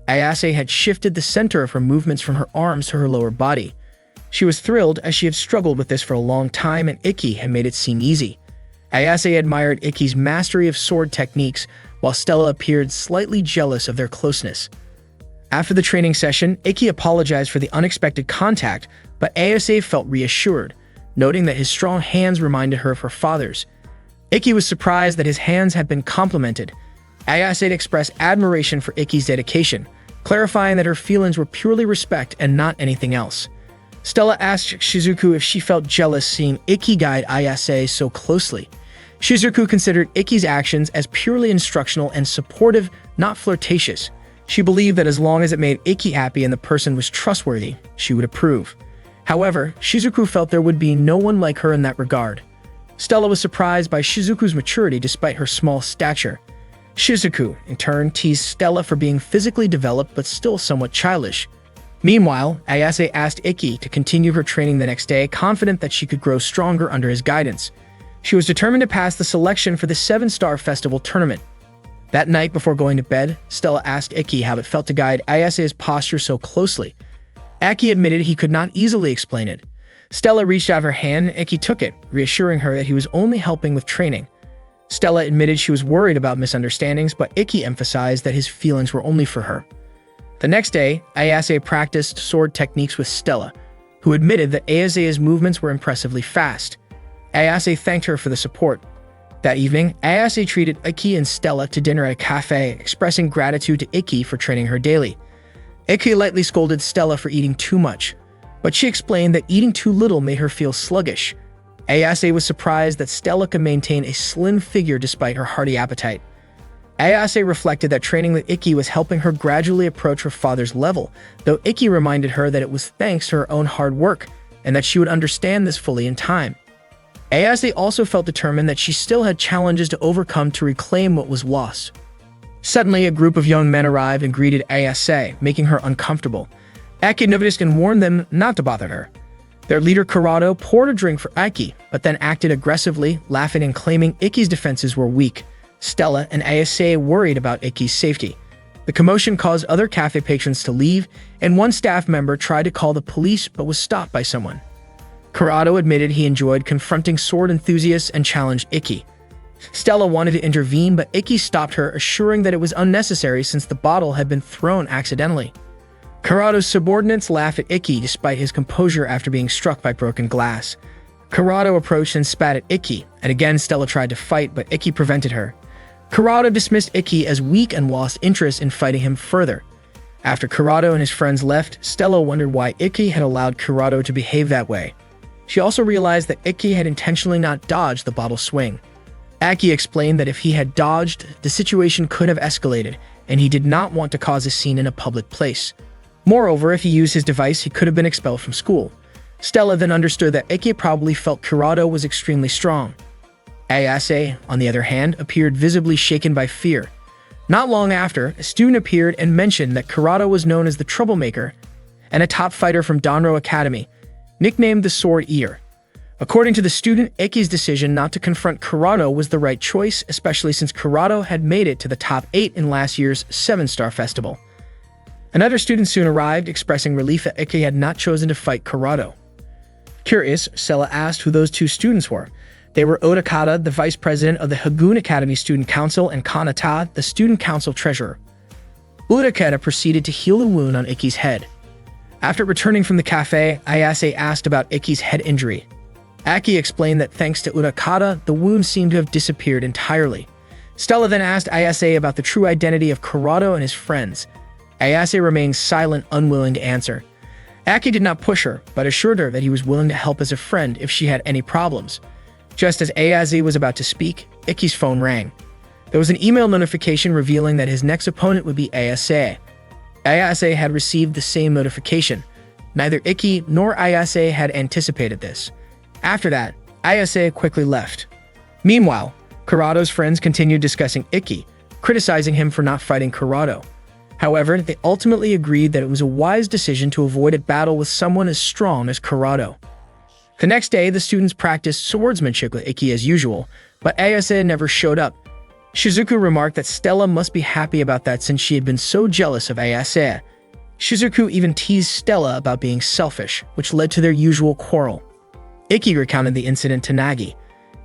Ayase had shifted the center of her movements from her arms to her lower body. She was thrilled as she had struggled with this for a long time and Iki had made it seem easy. Ayase admired Iki's mastery of sword techniques, while Stella appeared slightly jealous of their closeness. After the training session, Iki apologized for the unexpected contact, but Ayase felt reassured, noting that his strong hands reminded her of her father's. Iki was surprised that his hands had been complimented. Ayase expressed admiration for Iki's dedication, clarifying that her feelings were purely respect and not anything else. Stella asked Shizuku if she felt jealous seeing Iki guide Ayase so closely. Shizuku considered Iki's actions as purely instructional and supportive, not flirtatious. She believed that as long as it made Iki happy and the person was trustworthy, she would approve. However, Shizuku felt there would be no one like her in that regard. Stella was surprised by Shizuku's maturity despite her small stature. Shizuku, in turn, teased Stella for being physically developed but still somewhat childish. Meanwhile, Ayase asked Iki to continue her training the next day, confident that she could grow stronger under his guidance. She was determined to pass the selection for the 7-Star Festival tournament. That night, before going to bed, Stella asked Iki how it felt to guide Ayase's posture so closely. Aki admitted he could not easily explain it. Stella reached out her hand and Iki took it, reassuring her that he was only helping with training. Stella admitted she was worried about misunderstandings, but Iki emphasized that his feelings were only for her. The next day, Ayase practiced sword techniques with Stella. who admitted that Ayase's movements were impressively fast. Ayase thanked her for the support. That evening, Ayase treated Iki and Stella to dinner at a cafe, expressing gratitude to Iki for training her daily. Iki lightly scolded Stella for eating too much, but she explained that eating too little made her feel sluggish. Ayase was surprised that Stella could maintain a slim figure despite her hearty appetite. Ayase reflected that training with Iki was helping her gradually approach her father's level, though Iki reminded her that it was thanks to her own hard work, and that she would understand this fully in time. Ayase also felt determined that she still had challenges to overcome to reclaim what was lost. Suddenly, a group of young men arrived and greeted Ayase, making her uncomfortable. Aki noticed and warned them not to bother her. Their leader Kurado poured a drink for Iki, but then acted aggressively, laughing and claiming Iki's defenses were weak. Stella and Ayase worried about Iki's safety. The commotion caused other cafe patrons to leave, and one staff member tried to call the police but was stopped by someone. Kurado admitted he enjoyed confronting sword enthusiasts and challenged Iki. Stella wanted to intervene, but Iki stopped her, assuring that it was unnecessary since the bottle had been thrown accidentally. Kurado's subordinates laughed at Iki despite his composure after being struck by broken glass. Kurado approached and spat at Iki, and again Stella tried to fight, but Iki prevented her. Kurado dismissed Iki as weak and lost interest in fighting him further. After Kurado and his friends left, Stella wondered why Iki had allowed Kurado to behave that way. She also realized that Iki had intentionally not dodged the bottle swing. Aki explained that if he had dodged, the situation could have escalated, and he did not want to cause a scene in a public place. Moreover, if he used his device, he could have been expelled from school. Stella then understood that Iki probably felt Kurado was extremely strong. Ayase, on the other hand, appeared visibly shaken by fear. Not long after, a student appeared and mentioned that Kurado was known as the Troublemaker and a top fighter from Danro Academy, nicknamed the Sword Eater. According to the student, Iki's decision not to confront Kurado was the right choice, especially since Kurado had made it to the top 8 in last year's 7-star festival. Another student soon arrived, expressing relief that Iki had not chosen to fight Kurado. Curious, Stella asked who those two students were. They were Odakata, the vice president of the Hagun Academy Student Council, and Kanata, the student council treasurer. Odakata proceeded to heal the wound on Iki's head. After returning from the cafe, Ayase asked about Iki's head injury. Aki explained that thanks to Odakata, the wound seemed to have disappeared entirely. Stella then asked Ayase about the true identity of Kurado and his friends. Ayase remained silent, unwilling to answer. Aki did not push her, but assured her that he was willing to help as a friend if she had any problems. Just as Ayase was about to speak, Iki's phone rang. There was an email notification revealing that his next opponent would be Ayase. Ayase had received the same notification. Neither Iki nor Ayase had anticipated this. After that, Ayase quickly left. Meanwhile, Kurado's friends continued discussing Iki, criticizing him for not fighting Kurado. However, they ultimately agreed that it was a wise decision to avoid a battle with someone as strong as Kurado. The next day, the students practiced swordsmanship with Iki as usual, but Ayase never showed up. Shizuku remarked that Stella must be happy about that since she had been so jealous of Ayase. Shizuku even teased Stella about being selfish, which led to their usual quarrel. Iki recounted the incident to Nagi.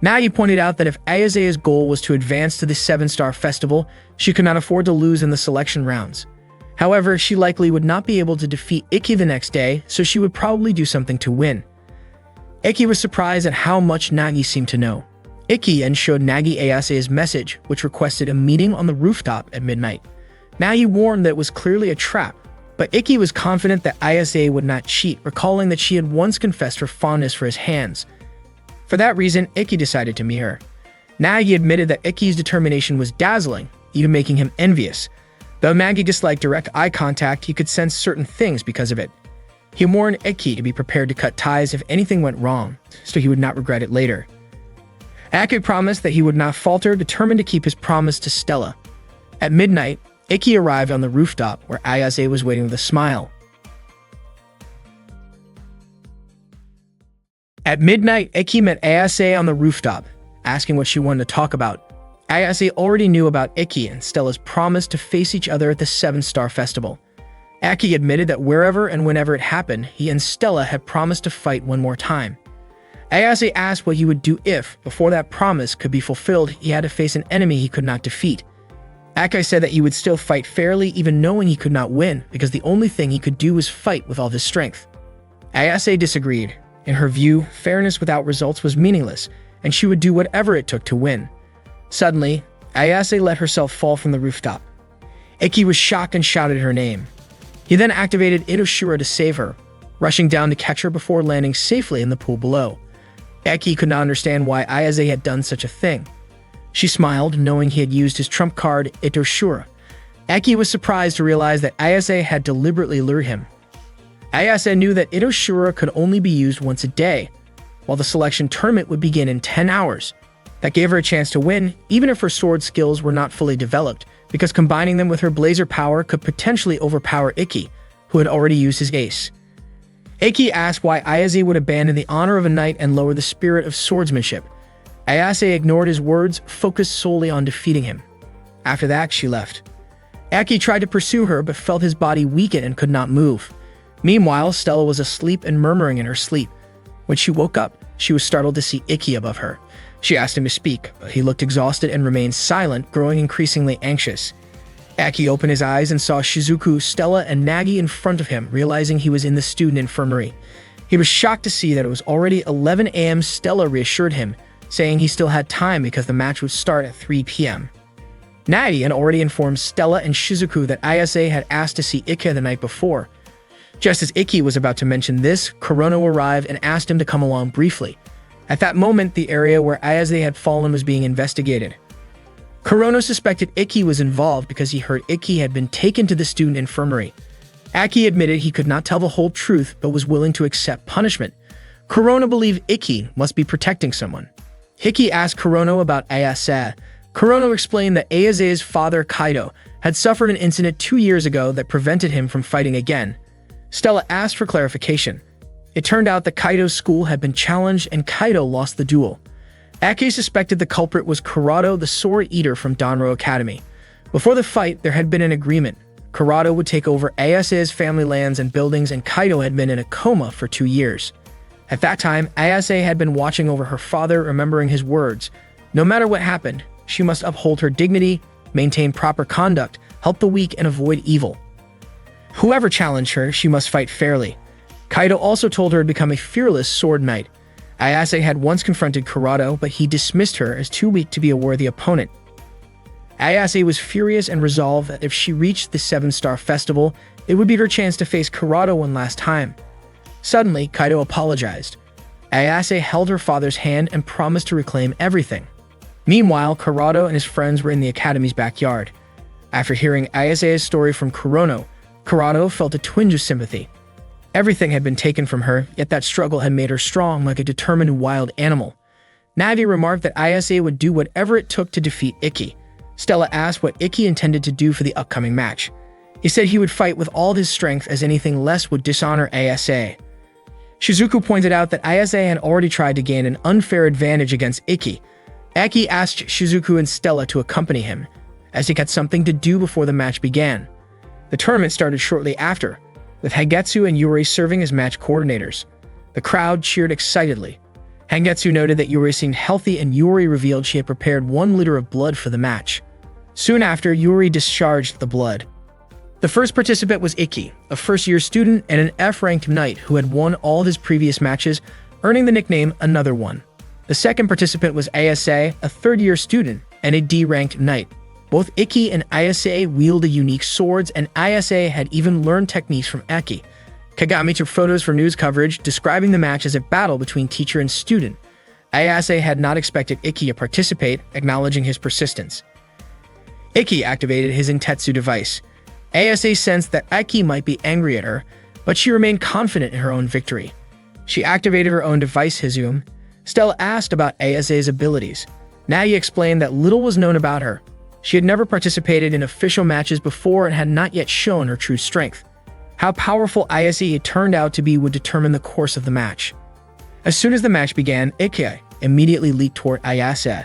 Nagi pointed out that if Ayase's goal was to advance to the 7-star festival, she could not afford to lose in the selection rounds. However, she likely would not be able to defeat Iki the next day, so she would probably do something to win. Iki was surprised at how much Nagi seemed to know. Iki then showed Nagi Ayase's message, which requested a meeting on the rooftop at midnight. Nagi warned that it was clearly a trap, but Iki was confident that Ayase would not cheat, recalling that she had once confessed her fondness for his hands. For that reason, Iki decided to meet her. Nagi admitted that Iki's determination was dazzling, even making him envious. Though Nagi disliked direct eye contact, he could sense certain things because of it. He warned Iki to be prepared to cut ties if anything went wrong, so he would not regret it later. Aki promised that he would not falter, determined to keep his promise to Stella. At midnight, Iki arrived on the rooftop where Ayase was waiting with a smile. At midnight, Iki met Ayase on the rooftop, asking what she wanted to talk about. Ayase already knew about Iki and Stella's promise to face each other at the 7-star festival. Aki admitted that wherever and whenever it happened, he and Stella had promised to fight one more time. Ayase asked what he would do if, before that promise could be fulfilled, he had to face an enemy he could not defeat. Aki said that he would still fight fairly even knowing he could not win, because the only thing he could do was fight with all his strength. Ayase disagreed. In her view, fairness without results was meaningless, and she would do whatever it took to win. Suddenly, Ayase let herself fall from the rooftop. Iki was shocked and shouted her name. He then activated Itoshura to save her, rushing down to catch her before landing safely in the pool below. Iki could not understand why Ayase had done such a thing. She smiled, knowing he had used his trump card, Itoshura. Iki was surprised to realize that Ayase had deliberately lured him. Ayase knew that Itoshura could only be used once a day, while the selection tournament would begin in 10 hours. That gave her a chance to win, even if her sword skills were not fully developed, because combining them with her blazer power could potentially overpower Iki, who had already used his ace. Iki asked why Ayase would abandon the honor of a knight and lower the spirit of swordsmanship. Ayase ignored his words, focused solely on defeating him. After that, she left. Iki tried to pursue her, but felt his body weaken and could not move. Meanwhile, Stella was asleep and murmuring in her sleep. When she woke up, she was startled to see Iki above her. She asked him to speak, but he looked exhausted and remained silent, growing increasingly anxious. Iki opened his eyes and saw Shizuku, Stella, and Nagi in front of him, realizing he was in the student infirmary. He was shocked to see that it was already 11 a.m. Stella reassured him, saying he still had time because the match would start at 3 p.m. Nagi had already informed Stella and Shizuku that Ayase had asked to see Iki the night before. Just as Iki was about to mention this, Kurono arrived and asked him to come along briefly. At that moment, the area where Ayase had fallen was being investigated. Kurono suspected Iki was involved because he heard Iki had been taken to the student infirmary. Aki admitted he could not tell the whole truth but was willing to accept punishment. Kurono believed Iki must be protecting someone. Hiki asked Kurono about Ayase. Kurono explained that Ayase's father, Kaido, had suffered an incident 2 years ago that prevented him from fighting again. Stella asked for clarification. It turned out that Kaido's school had been challenged and Kaido lost the duel. Ake suspected the culprit was Kurado, the Sword Eater from Danro Academy. Before the fight, there had been an agreement. Kurado would take over Ayase's family lands and buildings, and Kaido had been in a coma for 2 years. At that time, Ayase had been watching over her father, remembering his words. No matter what happened, she must uphold her dignity, maintain proper conduct, help the weak, and avoid evil. Whoever challenged her, she must fight fairly. Kaido also told her to become a fearless sword knight. Ayase had once confronted Kurado, but he dismissed her as too weak to be a worthy opponent. Ayase was furious and resolved that if she reached the 7-Star Festival, it would be her chance to face Kurado one last time. Suddenly, Kaido apologized. Ayase held her father's hand and promised to reclaim everything. Meanwhile, Kurado and his friends were in the academy's backyard. After hearing Ayase's story from Kurado felt a twinge of sympathy. Everything had been taken from her, yet that struggle had made her strong like a determined wild animal. Navi remarked that Ayase would do whatever it took to defeat Iki. Stella asked what Iki intended to do for the upcoming match. He said he would fight with all his strength, as anything less would dishonor Ayase. Shizuku pointed out that Ayase had already tried to gain an unfair advantage against Iki. Aki asked Shizuku and Stella to accompany him, as he had something to do before the match began. The tournament started shortly after, with Hagetsu and Yuri serving as match coordinators. The crowd cheered excitedly. Hagetsu noted that Yuri seemed healthy, and Yuri revealed she had prepared 1 liter of blood for the match. Soon after, Yuri discharged the blood. The first participant was Iki, a first-year student and an F-ranked knight who had won all of his previous matches, earning the nickname Another One. The second participant was Ayase, a third-year student and a D-ranked knight. Both Iki and Ayase wielded unique swords, and Ayase had even learned techniques from Iki. Kagami took photos for news coverage, describing the match as a battle between teacher and student. Ayase had not expected Iki to participate, acknowledging his persistence. Iki activated his Intetsu device. Ayase sensed that Iki might be angry at her, but she remained confident in her own victory. She activated her own device, Hizum. Stella asked about Ayase's abilities. Nagi explained that little was known about her. She had never participated in official matches before and had not yet shown her true strength. How powerful Ayase turned out to be would determine the course of the match. As soon as the match began, Iki immediately leaped toward Ayase.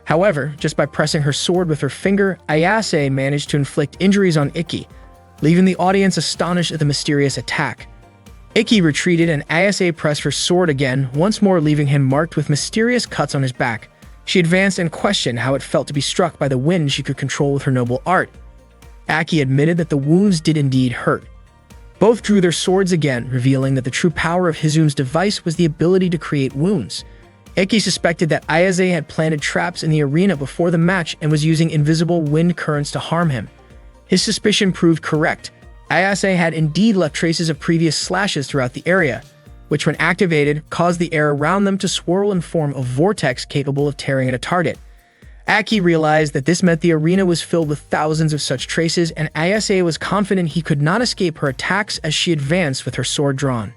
However, just by pressing her sword with her finger, Ayase managed to inflict injuries on Iki, leaving the audience astonished at the mysterious attack. Iki retreated and Ayase pressed her sword again, once more leaving him marked with mysterious cuts on his back. She advanced and questioned how it felt to be struck by the wind she could control with her noble art. Aki admitted that the wounds did indeed hurt. Both drew their swords again, revealing that the true power of Hizume's device was the ability to create wounds. Ikki suspected that Ayase had planted traps in the arena before the match and was using invisible wind currents to harm him. His suspicion proved correct. Ayase had indeed left traces of previous slashes throughout the area, which when activated caused the air around them to swirl and form a vortex capable of tearing at a target. Aki realized that this meant the arena was filled with thousands of such traces, and Ayase was confident he could not escape her attacks as she advanced with her sword drawn.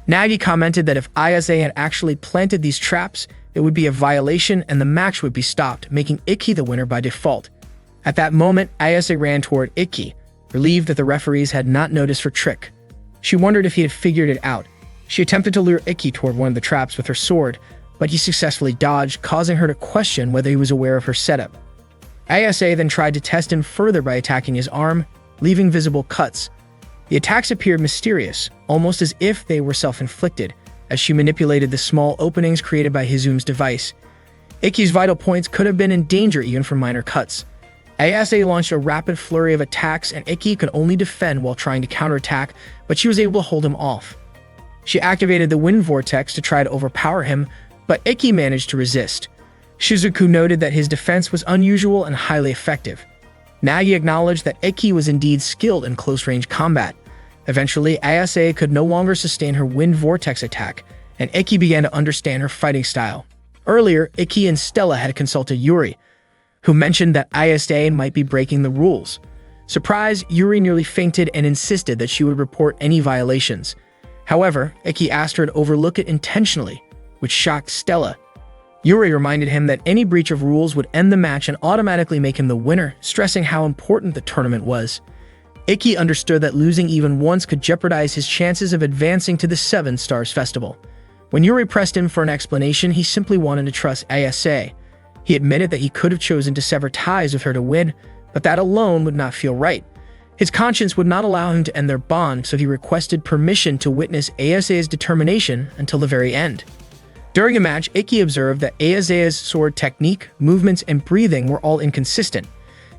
Nagi commented that if Ayase had actually planted these traps, it would be a violation and the match would be stopped, making Ikki the winner by default. At that moment, Ayase ran toward Ikki, relieved that the referees had not noticed her trick. She wondered if he had figured it out. She attempted to lure Ikki toward one of the traps with her sword, but he successfully dodged, causing her to question whether he was aware of her setup. Ayase then tried to test him further by attacking his arm, leaving visible cuts. The attacks appeared mysterious, almost as if they were self-inflicted, as she manipulated the small openings created by Hizume's device. Ikki's vital points could have been in danger even from minor cuts. Ayase launched a rapid flurry of attacks, and Ikki could only defend while trying to counterattack, but she was able to hold him off. She activated the wind vortex to try to overpower him, but Ikki managed to resist. Shizuku noted that his defense was unusual and highly effective. Nagi acknowledged that Ikki was indeed skilled in close-range combat. Eventually, Ayase could no longer sustain her wind vortex attack, and Ikki began to understand her fighting style. Earlier, Ikki and Stella had consulted Yuri, who mentioned that Ayase might be breaking the rules. Surprised, Yuri nearly fainted and insisted that she would report any violations. However, Ikki asked her to overlook it intentionally, which shocked Stella. Yuri reminded him that any breach of rules would end the match and automatically make him the winner, stressing how important the tournament was. Ikki understood that losing even once could jeopardize his chances of advancing to the Seven Stars Festival. When Yuri pressed him for an explanation, he simply wanted to trust Ayase. He admitted that he could have chosen to sever ties with her to win, but that alone would not feel right. His conscience would not allow him to end their bond, so he requested permission to witness Ayase's determination until the very end. During the match, Ikki observed that Ayase's sword technique, movements, and breathing were all inconsistent.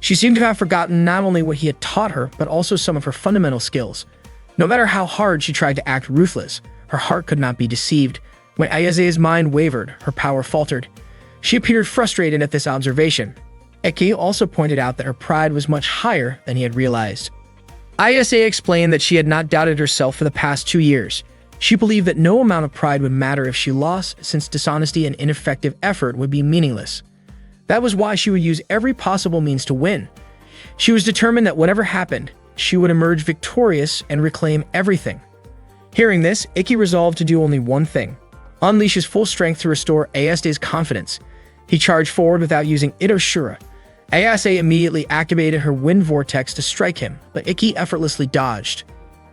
She seemed to have forgotten not only what he had taught her, but also some of her fundamental skills. No matter how hard she tried to act ruthless, her heart could not be deceived. When Ayase's mind wavered, her power faltered. She appeared frustrated at this observation. Ikki also pointed out that her pride was much higher than he had realized. Ayase explained that she had not doubted herself for the past 2 years. She believed that no amount of pride would matter if she lost, since dishonesty and ineffective effort would be meaningless. That was why she would use every possible means to win. She was determined that whatever happened, she would emerge victorious and reclaim everything. Hearing this, Ikki resolved to do only one thing: unleash his full strength to restore Ayase's confidence. He charged forward without using Itoshura. Ayase immediately activated her wind vortex to strike him, but Ikki effortlessly dodged.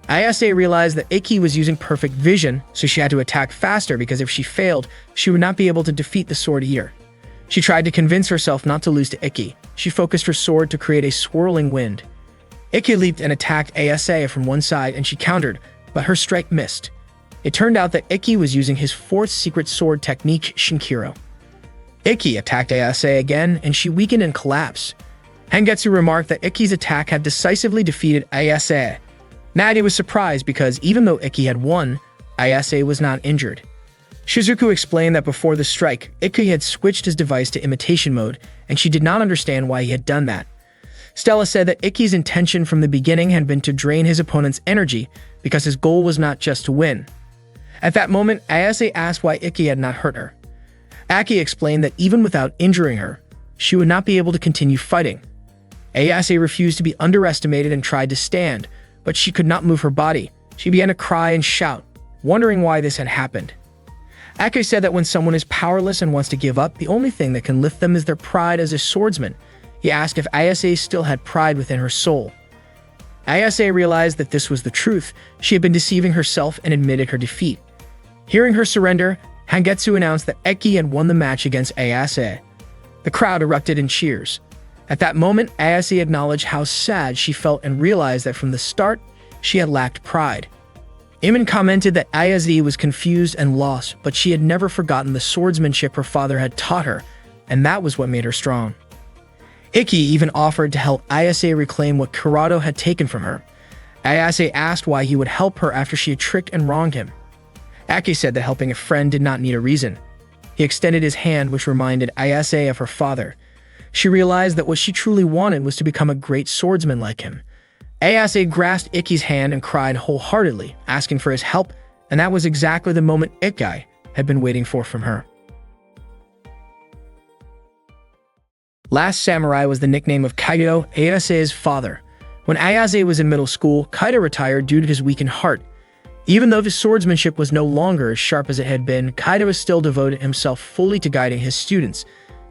Ayase realized that Ikki was using perfect vision, so she had to attack faster because if she failed, she would not be able to defeat the sword eater. She tried to convince herself not to lose to Ikki. She focused her sword to create a swirling wind. Ikki leaped and attacked Ayase from one side, and she countered, but her strike missed. It turned out that Ikki was using his fourth secret sword technique, Shinkiro. Ikki attacked Ayase again, and she weakened and collapsed. Hengetsu remarked that Ikki's attack had decisively defeated Ayase. Nagi was surprised because even though Ikki had won, Ayase was not injured. Shizuku explained that before the strike, Ikki had switched his device to imitation mode, and she did not understand why he had done that. Stella said that Ikki's intention from the beginning had been to drain his opponent's energy because his goal was not just to win. At that moment, Ayase asked why Ikki had not hurt her. Aki explained that even without injuring her, she would not be able to continue fighting. Ayase refused to be underestimated and tried to stand, but she could not move her body. She began to cry and shout, wondering why this had happened. Aki said that when someone is powerless and wants to give up, the only thing that can lift them is their pride as a swordsman. He asked if Ayase still had pride within her soul. Ayase realized that this was the truth. She had been deceiving herself and admitted her defeat. Hearing her surrender, Hengetsu announced that Ikki had won the match against Ayase. The crowd erupted in cheers. At that moment, Ayase acknowledged how sad she felt and realized that from the start, she had lacked pride. Iman commented that Ayase was confused and lost, but she had never forgotten the swordsmanship her father had taught her, and that was what made her strong. Ikki even offered to help Ayase reclaim what Kurado had taken from her. Ayase asked why he would help her after she had tricked and wronged him. Aki said that helping a friend did not need a reason. He extended his hand, which reminded Ayase of her father. She realized that what she truly wanted was to become a great swordsman like him. Ayase grasped Iki's hand and cried wholeheartedly, asking for his help, and that was exactly the moment Iki had been waiting for from her. Last Samurai was the nickname of Kaido, Ayase's father. When Ayase was in middle school, Kaido retired due to his weakened heart. Even though his swordsmanship was no longer as sharp as it had been, Kaido still devoted himself fully to guiding his students.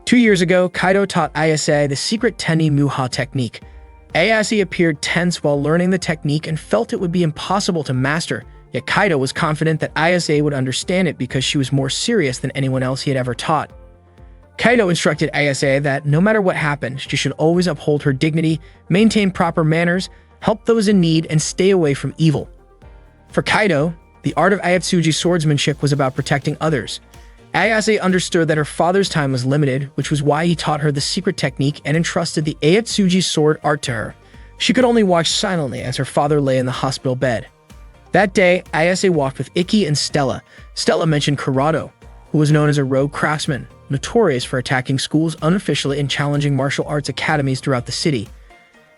2 years ago, Kaido taught Ayase the secret Teni Muha technique. Ayase appeared tense while learning the technique and felt it would be impossible to master, yet Kaido was confident that Ayase would understand it because she was more serious than anyone else he had ever taught. Kaido instructed Ayase that no matter what happened, she should always uphold her dignity, maintain proper manners, help those in need, and stay away from evil. For Kaido, the art of Ayatsuji swordsmanship was about protecting others. Ayase understood that her father's time was limited, which was why he taught her the secret technique and entrusted the Ayatsuji sword art to her. She could only watch silently as her father lay in the hospital bed. That day, Ayase walked with Iki and Stella. Stella mentioned Kurado, who was known as a rogue craftsman, notorious for attacking schools unofficially and challenging martial arts academies throughout the city.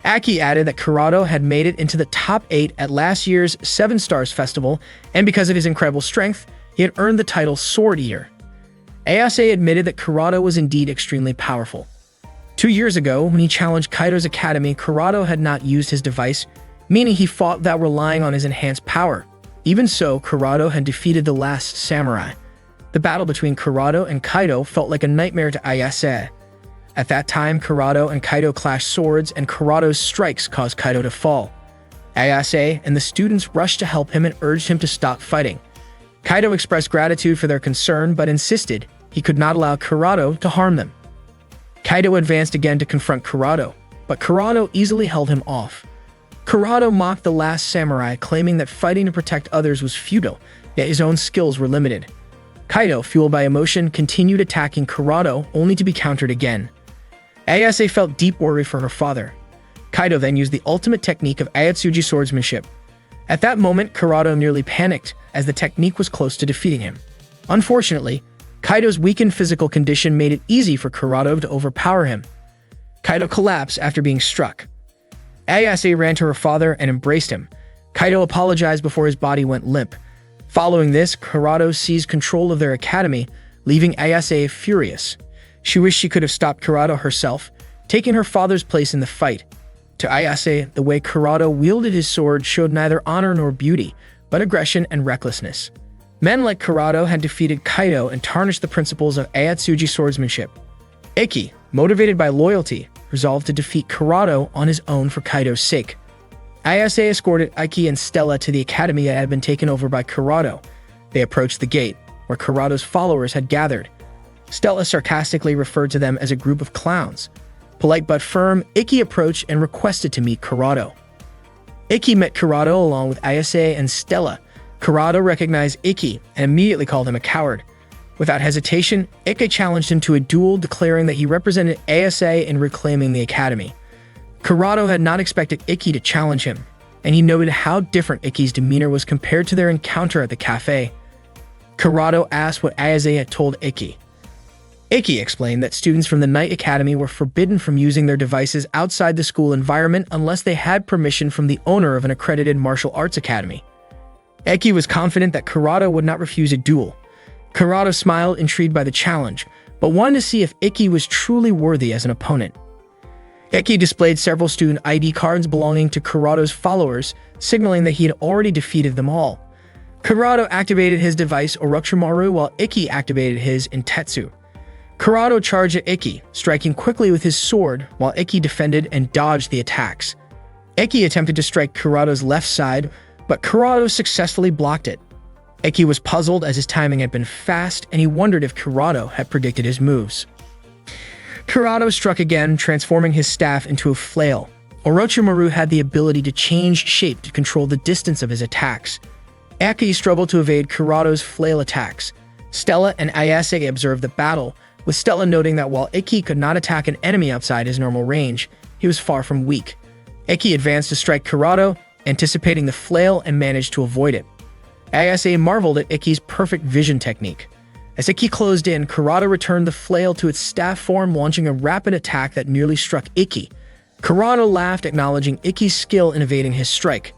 Aki added that Kurado had made it into the top 8 at last year's 7 Stars Festival, and because of his incredible strength, he had earned the title Sword Eater. Ayase admitted that Kurado was indeed extremely powerful. 2 years ago, when he challenged Kaido's academy, Kurado had not used his device, meaning he fought without relying on his enhanced power. Even so, Kurado had defeated the last samurai. The battle between Kurado and Kaido felt like a nightmare to Ayase. At that time, Kurado and Kaido clashed swords, and Kurado's strikes caused Kaido to fall. Ayase and the students rushed to help him and urged him to stop fighting. Kaido expressed gratitude for their concern, but insisted he could not allow Kurado to harm them. Kaido advanced again to confront Kurado, but Kurado easily held him off. Kurado mocked the last samurai, claiming that fighting to protect others was futile, yet his own skills were limited. Kaido, fueled by emotion, continued attacking Kurado, only to be countered again. Ayase felt deep worry for her father. Kaido then used the ultimate technique of Ayatsuji swordsmanship. At that moment, Kurado nearly panicked, as the technique was close to defeating him. Unfortunately, Kaido's weakened physical condition made it easy for Kurado to overpower him. Kaido collapsed after being struck. Ayase ran to her father and embraced him. Kaido apologized before his body went limp. Following this, Kurado seized control of their academy, leaving Ayase furious. She wished she could have stopped Kurado herself, taking her father's place in the fight. To Ayase, the way Kurado wielded his sword showed neither honor nor beauty, but aggression and recklessness. Men like Kurado had defeated Kaido and tarnished the principles of Ayatsuji swordsmanship. Iki, motivated by loyalty, resolved to defeat Kurado on his own for Kaido's sake. Ayase escorted Iki and Stella to the academy that had been taken over by Kurado. They approached the gate, where Kurado's followers had gathered. Stella sarcastically referred to them as a group of clowns. Polite but firm, Iki approached and requested to meet Kurado. Iki met Kurado along with Ayase and Stella. Kurado recognized Iki and immediately called him a coward. Without hesitation, Iki challenged him to a duel, declaring that he represented Ayase in reclaiming the academy. Kurado had not expected Iki to challenge him, and he noted how different Iki's demeanor was compared to their encounter at the cafe. Kurado asked what Ayase had told Iki. Iki explained that students from the Night Academy were forbidden from using their devices outside the school environment unless they had permission from the owner of an accredited martial arts academy. Iki was confident that Kurado would not refuse a duel. Kurado smiled, intrigued by the challenge, but wanted to see if Iki was truly worthy as an opponent. Iki displayed several student ID cards belonging to Kurado's followers, signaling that he had already defeated them all. Kurado activated his device Orochimaru while Iki activated his Intetsu. Kurado charged at Iki, striking quickly with his sword, while Iki defended and dodged the attacks. Iki attempted to strike Kurado's left side, but Kurado successfully blocked it. Iki was puzzled as his timing had been fast, and he wondered if Kurado had predicted his moves. Kurado struck again, transforming his staff into a flail. Orochimaru had the ability to change shape to control the distance of his attacks. Iki struggled to evade Kurado's flail attacks. Stella and Ayase observed the battle, with Stella noting that while Iki could not attack an enemy outside his normal range, he was far from weak. Iki advanced to strike Kurado, anticipating the flail and managed to avoid it. Ayase marveled at Ikki's perfect vision technique. As Ikki closed in, Kurata returned the flail to its staff form, launching a rapid attack that nearly struck Ikki. Kurata laughed, acknowledging Ikki's skill in evading his strike.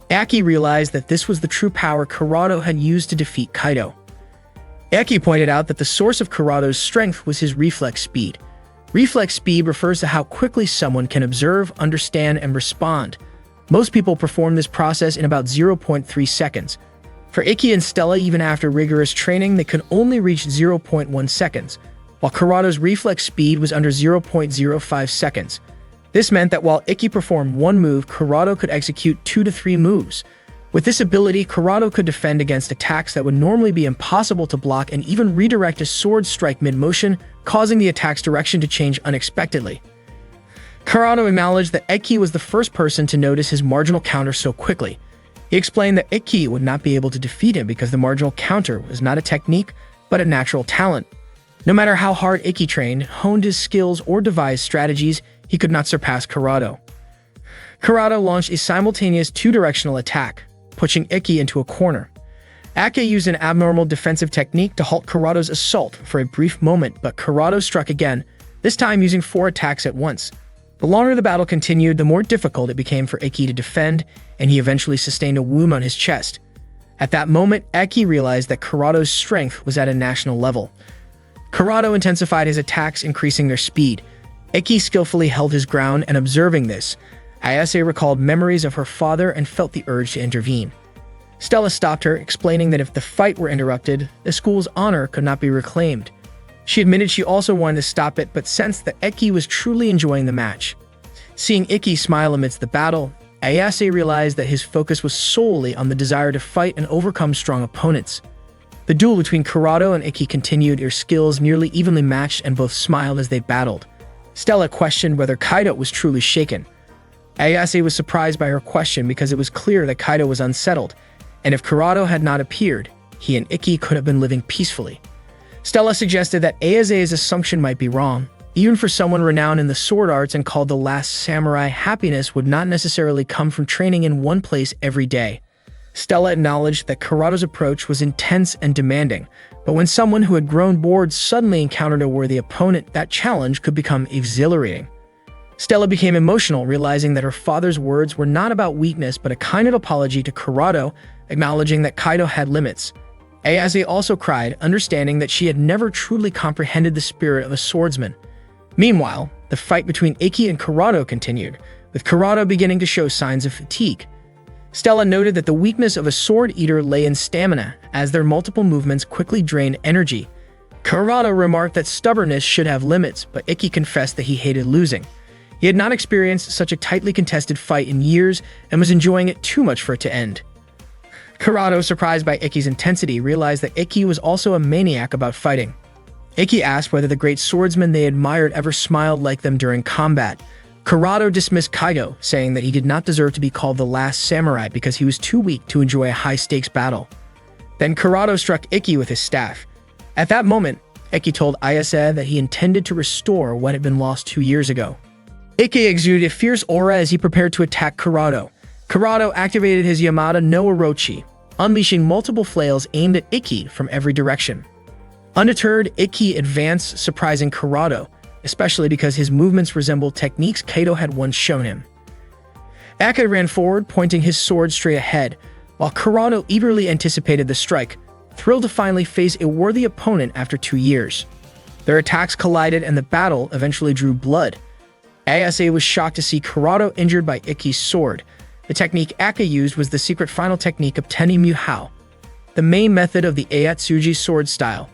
Ikki realized that this was the true power Kurata had used to defeat Kaido. Ikki pointed out that the source of Kurato's strength was his reflex speed. Reflex speed refers to how quickly someone can observe, understand, and respond. Most people perform this process in about 0.3 seconds. For Ikki and Stella, even after rigorous training, they could only reach 0.1 seconds, while Kurato's reflex speed was under 0.05 seconds. This meant that while Ikki performed one move, Kurata could execute 2 to 3 moves. With this ability, Kurata could defend against attacks that would normally be impossible to block and even redirect a sword strike mid-motion, causing the attack's direction to change unexpectedly. Kurata acknowledged that Ikki was the first person to notice his marginal counter so quickly. He explained that Ikki would not be able to defeat him because the marginal counter was not a technique, but a natural talent. No matter how hard Ikki trained, honed his skills, or devised strategies, he could not surpass Kurata. Kurata launched a simultaneous two-directional attack, pushing Ikki into a corner. Ikki used an abnormal defensive technique to halt Kurato's assault for a brief moment, but Kurata struck again, this time using 4 attacks at once. The longer the battle continued, the more difficult it became for Ikki to defend, and he eventually sustained a wound on his chest. At that moment, Ikki realized that Kurato's strength was at a national level. Kurata intensified his attacks, increasing their speed. Ikki skillfully held his ground, and observing this, Ayase recalled memories of her father and felt the urge to intervene. Stella stopped her, explaining that if the fight were interrupted, the school's honor could not be reclaimed. She admitted she also wanted to stop it, but sensed that Ikki was truly enjoying the match. Seeing Ikki smile amidst the battle, Ayase realized that his focus was solely on the desire to fight and overcome strong opponents. The duel between Kurata and Ikki continued, their skills nearly evenly matched, and both smiled as they battled. Stella questioned whether Kaido was truly shaken. Ayase was surprised by her question because it was clear that Kaido was unsettled, and if Kurata had not appeared, he and Ikki could have been living peacefully. Stella suggested that Ayase's assumption might be wrong. Even for someone renowned in the sword arts and called the last samurai, happiness would not necessarily come from training in one place every day. Stella acknowledged that Kurata's approach was intense and demanding, but when someone who had grown bored suddenly encountered a worthy opponent, that challenge could become exhilarating. Stella became emotional, realizing that her father's words were not about weakness but a kind of apology to Kurata, acknowledging that Kaido had limits. Ayase also cried, understanding that she had never truly comprehended the spirit of a swordsman. Meanwhile, the fight between Ikki and Kurata continued, with Kurata beginning to show signs of fatigue. Stella noted that the weakness of a sword eater lay in stamina, as their multiple movements quickly drained energy. Kurata remarked that stubbornness should have limits, but Ikki confessed that he hated losing. He had not experienced such a tightly contested fight in years and was enjoying it too much for it to end. Kurata, surprised by Ikki's intensity, realized that Ikki was also a maniac about fighting. Ikki asked whether the great swordsman they admired ever smiled like them during combat. Kurata dismissed Kaido, saying that he did not deserve to be called the last samurai because he was too weak to enjoy a high-stakes battle. Then Kurata struck Ikki with his staff. At that moment, Ikki told Ayase that he intended to restore what had been lost 2 years ago. Ikki exuded a fierce aura as he prepared to attack Kurata. Kurata activated his Yamada no Orochi, unleashing multiple flails aimed at Ikki from every direction. Undeterred, Ikki advanced, surprising Kurata, especially because his movements resembled techniques Kaido had once shown him. Ikki ran forward, pointing his sword straight ahead, while Kurata eagerly anticipated the strike, thrilled to finally face a worthy opponent after 2 years. Their attacks collided and the battle eventually drew blood. Ayase was shocked to see Kurata injured by Ikki's sword. The technique Ikki used was the secret final technique of Teni Muhao, the main method of the Ayatsuji sword style.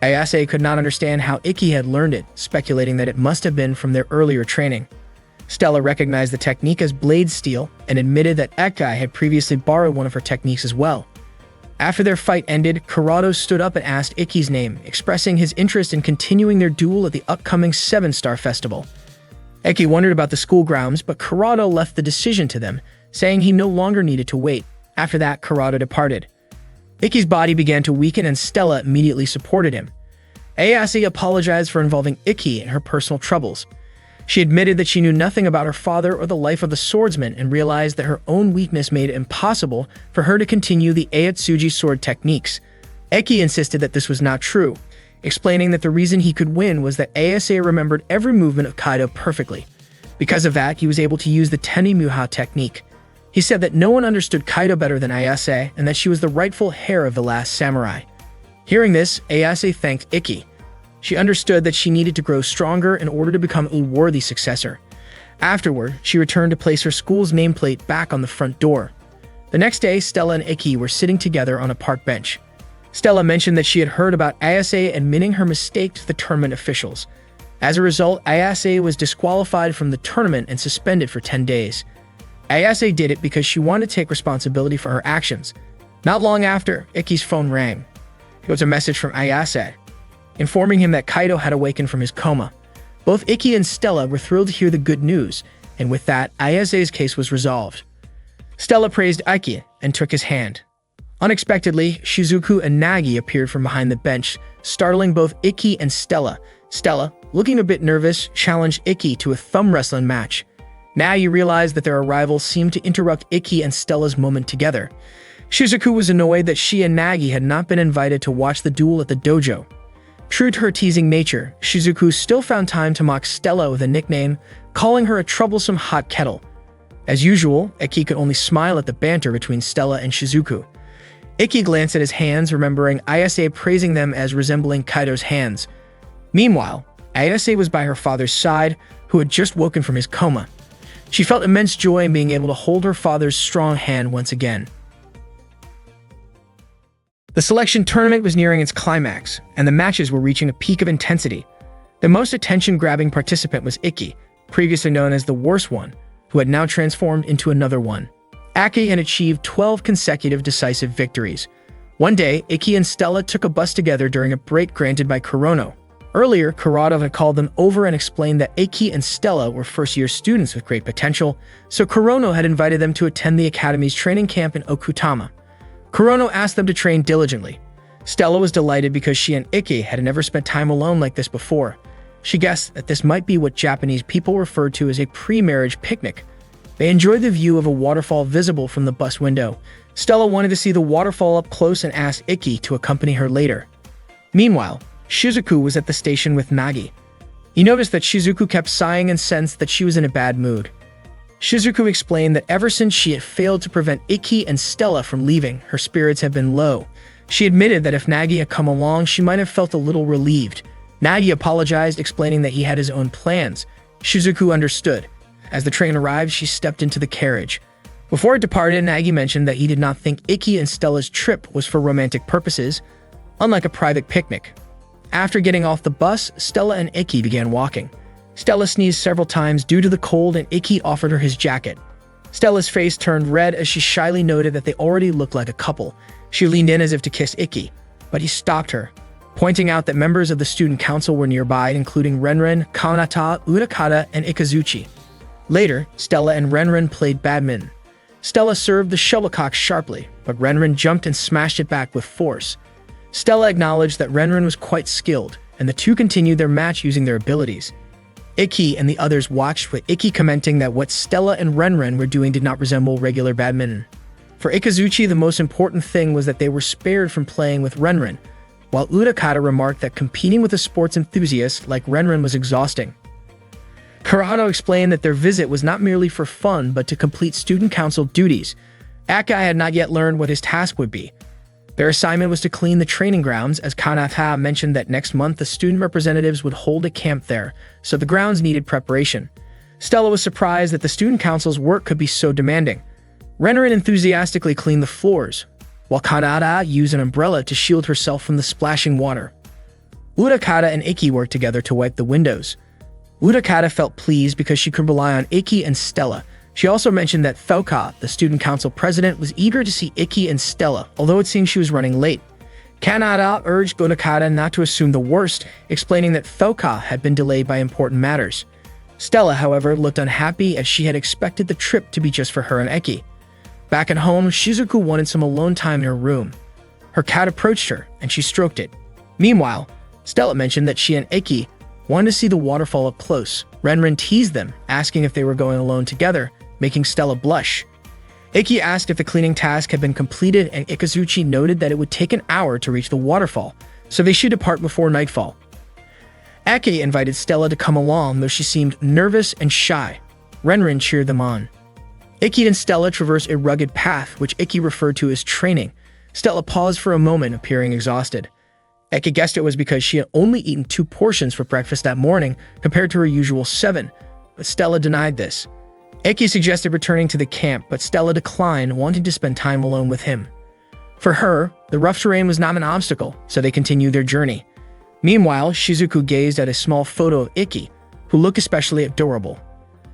Ayase could not understand how Ikki had learned it, speculating that it must have been from their earlier training. Stella recognized the technique as blade steel and admitted that Ikki had previously borrowed one of her techniques as well. After their fight ended, Kurata stood up and asked Ikki's name, expressing his interest in continuing their duel at the upcoming 7-Star Festival. Ikki wondered about the school grounds, but Kurata left the decision to them, saying he no longer needed to wait. After that, Kurata departed. Ikki's body began to weaken and Stella immediately supported him. Ayase apologized for involving Ikki in her personal troubles. She admitted that she knew nothing about her father or the life of the swordsman and realized that her own weakness made it impossible for her to continue the Ayatsuji sword techniques. Eki insisted that this was not true, explaining that the reason he could win was that Ayase remembered every movement of Kaido perfectly. Because of that, he was able to use the Tenimuha technique. He said that no one understood Kaido better than Ayase and that she was the rightful heir of the last samurai. Hearing this, Ayase thanked Ikki. She understood that she needed to grow stronger in order to become a worthy successor. Afterward, she returned to place her school's nameplate back on the front door. The next day, Stella and Ikki were sitting together on a park bench. Stella mentioned that she had heard about Ayase admitting her mistake to the tournament officials. As a result, Ayase was disqualified from the tournament and suspended for 10 days. Ayase did it because she wanted to take responsibility for her actions. Not long after, Ikki's phone rang. It was a message from Ayase, informing him that Kaido had awakened from his coma. Both Ikki and Stella were thrilled to hear the good news, and with that, Ayase's case was resolved. Stella praised Ikki and took his hand. Unexpectedly, Shizuku and Nagi appeared from behind the bench, startling both Ikki and Stella. Stella, looking a bit nervous, challenged Ikki to a thumb wrestling match. Nagi realized that their arrival seemed to interrupt Ikki and Stella's moment together. Shizuku was annoyed that she and Nagi had not been invited to watch the duel at the dojo. True to her teasing nature, Shizuku still found time to mock Stella with a nickname, calling her a troublesome hot kettle. As usual, Ikki could only smile at the banter between Stella and Shizuku. Ikki glanced at his hands, remembering Ayase praising them as resembling Kaido's hands. Meanwhile, Ayase was by her father's side, who had just woken from his coma. She felt immense joy in being able to hold her father's strong hand once again. The selection tournament was nearing its climax, and the matches were reaching a peak of intensity. The most attention-grabbing participant was Ikki, previously known as the worst one, who had now transformed into another one. Ikki had achieved 12 consecutive decisive victories. One day, Ikki and Stella took a bus together during a break granted by Kurono. Earlier, Kurado had called them over and explained that Ikki and Stella were first-year students with great potential, so Kurono had invited them to attend the Academy's training camp in Okutama. Kurono asked them to train diligently. Stella was delighted because she and Ikki had never spent time alone like this before. She guessed that this might be what Japanese people referred to as a pre-marriage picnic. They enjoyed the view of a waterfall visible from the bus window. Stella wanted to see the waterfall up close and asked Ikki to accompany her later. Meanwhile, Shizuku was at the station with Nagi. He noticed that Shizuku kept sighing and sensed that she was in a bad mood. Shizuku explained that ever since she had failed to prevent Ikki and Stella from leaving, her spirits had been low. She admitted that if Nagi had come along, she might have felt a little relieved. Nagi apologized, explaining that he had his own plans. Shizuku understood. As the train arrived, she stepped into the carriage. Before it departed, Nagi mentioned that he did not think Ikki and Stella's trip was for romantic purposes, unlike a private picnic. After getting off the bus, Stella and Ikki began walking. Stella sneezed several times due to the cold, and Ikki offered her his jacket. Stella's face turned red as she shyly noted that they already looked like a couple. She leaned in as if to kiss Ikki, but he stopped her, pointing out that members of the student council were nearby, including Renren, Kanata, Utakata, and Ikazuchi. Later, Stella and Renren played badminton. Stella served the shuttlecock sharply, but Renren jumped and smashed it back with force. Stella acknowledged that Renren was quite skilled, and the two continued their match using their abilities. Ikki and the others watched, with Ikki commenting that what Stella and Renren were doing did not resemble regular badminton. For Ikazuchi, the most important thing was that they were spared from playing with Renren, while Utakata remarked that competing with a sports enthusiast like Renren was exhausting. Kurado explained that their visit was not merely for fun, but to complete student council duties. Akai had not yet learned what his task would be. Their assignment was to clean the training grounds, as Kanata mentioned that next month the student representatives would hold a camp there, so the grounds needed preparation. Stella was surprised that the student council's work could be so demanding. Renren enthusiastically cleaned the floors, while Kanata used an umbrella to shield herself from the splashing water. Utakata and Ikki worked together to wipe the windows. Utakata felt pleased because she could rely on Ikki and Stella. She also mentioned that Thoka, the student council president, was eager to see Ikki and Stella, although it seemed she was running late. Kanata urged Utakata not to assume the worst, explaining that Thoka had been delayed by important matters. Stella, however, looked unhappy as she had expected the trip to be just for her and Ikki. Back at home, Shizuku wanted some alone time in her room. Her cat approached her, and she stroked it. Meanwhile, Stella mentioned that she and Ikki wanted to see the waterfall up close. Renren teased them, asking if they were going alone together, making Stella blush. Ikki asked if the cleaning task had been completed, and Ikazuchi noted that it would take an hour to reach the waterfall, so they should depart before nightfall. Ake invited Stella to come along, though she seemed nervous and shy. Renren cheered them on. Ikki and Stella traversed a rugged path, which Ikki referred to as training. Stella paused for a moment, appearing exhausted. Eke guessed it was because she had only eaten 2 portions for breakfast that morning, compared to her usual 7, but Stella denied this. Eke suggested returning to the camp, but Stella declined, wanting to spend time alone with him. For her, the rough terrain was not an obstacle, so they continued their journey. Meanwhile, Shizuku gazed at a small photo of Ikki, who looked especially adorable.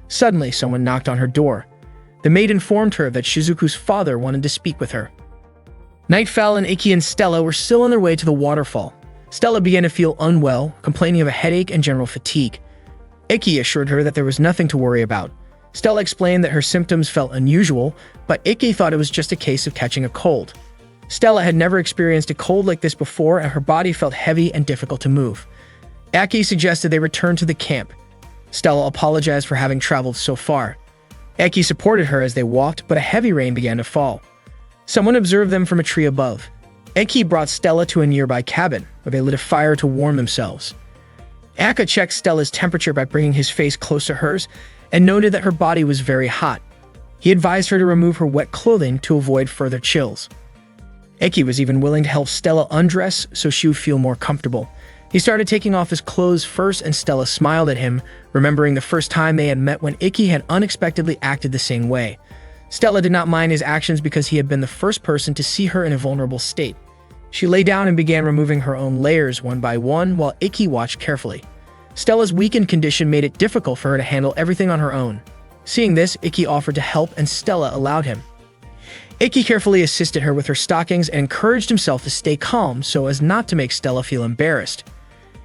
Suddenly, someone knocked on her door. The maid informed her that Shizuku's father wanted to speak with her. Night fell and Ikki and Stella were still on their way to the waterfall. Stella began to feel unwell, complaining of a headache and general fatigue. Ikki assured her that there was nothing to worry about. Stella explained that her symptoms felt unusual, but Ikki thought it was just a case of catching a cold. Stella had never experienced a cold like this before, and her body felt heavy and difficult to move. Ikki suggested they return to the camp. Stella apologized for having traveled so far. Ikki supported her as they walked, but a heavy rain began to fall. Someone observed them from a tree above. Ikki brought Stella to a nearby cabin, where they lit a fire to warm themselves. Aka checked Stella's temperature by bringing his face close to hers, and noted that her body was very hot. He advised her to remove her wet clothing to avoid further chills. Ikki was even willing to help Stella undress so she would feel more comfortable. He started taking off his clothes first, and Stella smiled at him, remembering the first time they had met when Ikki had unexpectedly acted the same way. Stella did not mind his actions because he had been the first person to see her in a vulnerable state. She lay down and began removing her own layers one by one while Ikki watched carefully. Stella's weakened condition made it difficult for her to handle everything on her own. Seeing this, Ikki offered to help, and Stella allowed him. Ikki carefully assisted her with her stockings and encouraged himself to stay calm so as not to make Stella feel embarrassed.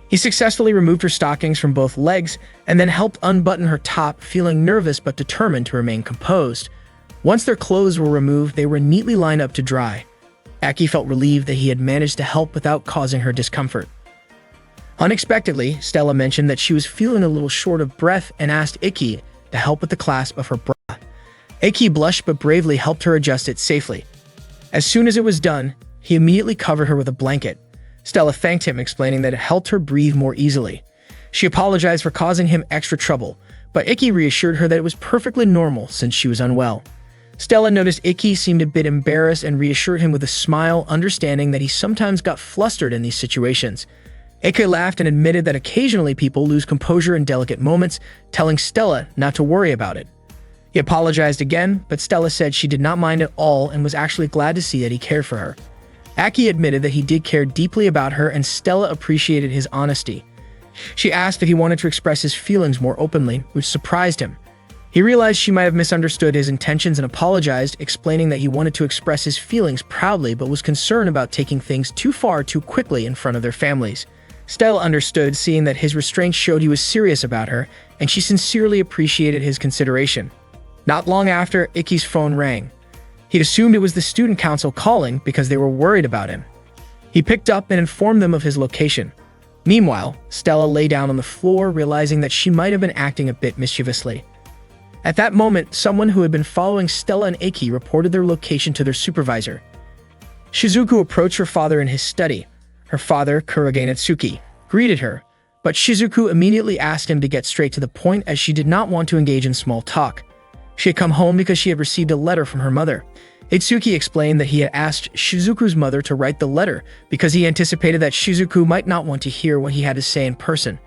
He successfully removed her stockings from both legs and then helped unbutton her top, feeling nervous but determined to remain composed. Once their clothes were removed, they were neatly lined up to dry. Aki felt relieved that he had managed to help without causing her discomfort. Unexpectedly, Stella mentioned that she was feeling a little short of breath and asked Ikki to help with the clasp of her bra. Ikki blushed but bravely helped her adjust it safely. As soon as it was done, he immediately covered her with a blanket. Stella thanked him, explaining that it helped her breathe more easily. She apologized for causing him extra trouble, but Ikki reassured her that it was perfectly normal since she was unwell. Stella noticed Ikki seemed a bit embarrassed and reassured him with a smile, understanding that he sometimes got flustered in these situations. Ikki laughed and admitted that occasionally people lose composure in delicate moments, telling Stella not to worry about it. He apologized again, but Stella said she did not mind at all and was actually glad to see that he cared for her. Aki admitted that he did care deeply about her, and Stella appreciated his honesty. She asked if he wanted to express his feelings more openly, which surprised him. He realized she might have misunderstood his intentions and apologized, explaining that he wanted to express his feelings proudly but was concerned about taking things too far too quickly in front of their families. Stella understood, seeing that his restraint showed he was serious about her, and she sincerely appreciated his consideration. Not long after, Ikki's phone rang. He'd assumed it was the student council calling because they were worried about him. He picked up and informed them of his location. Meanwhile, Stella lay down on the floor, realizing that she might have been acting a bit mischievously. At that moment, someone who had been following Stella and Ikki reported their location to their supervisor. Shizuku approached her father in his study. Her father, Kurage Natsuki, greeted her, but Shizuku immediately asked him to get straight to the point as she did not want to engage in small talk. She had come home because she had received a letter from her mother. Itsuki explained that he had asked Shizuku's mother to write the letter because he anticipated that Shizuku might not want to hear what he had to say in person.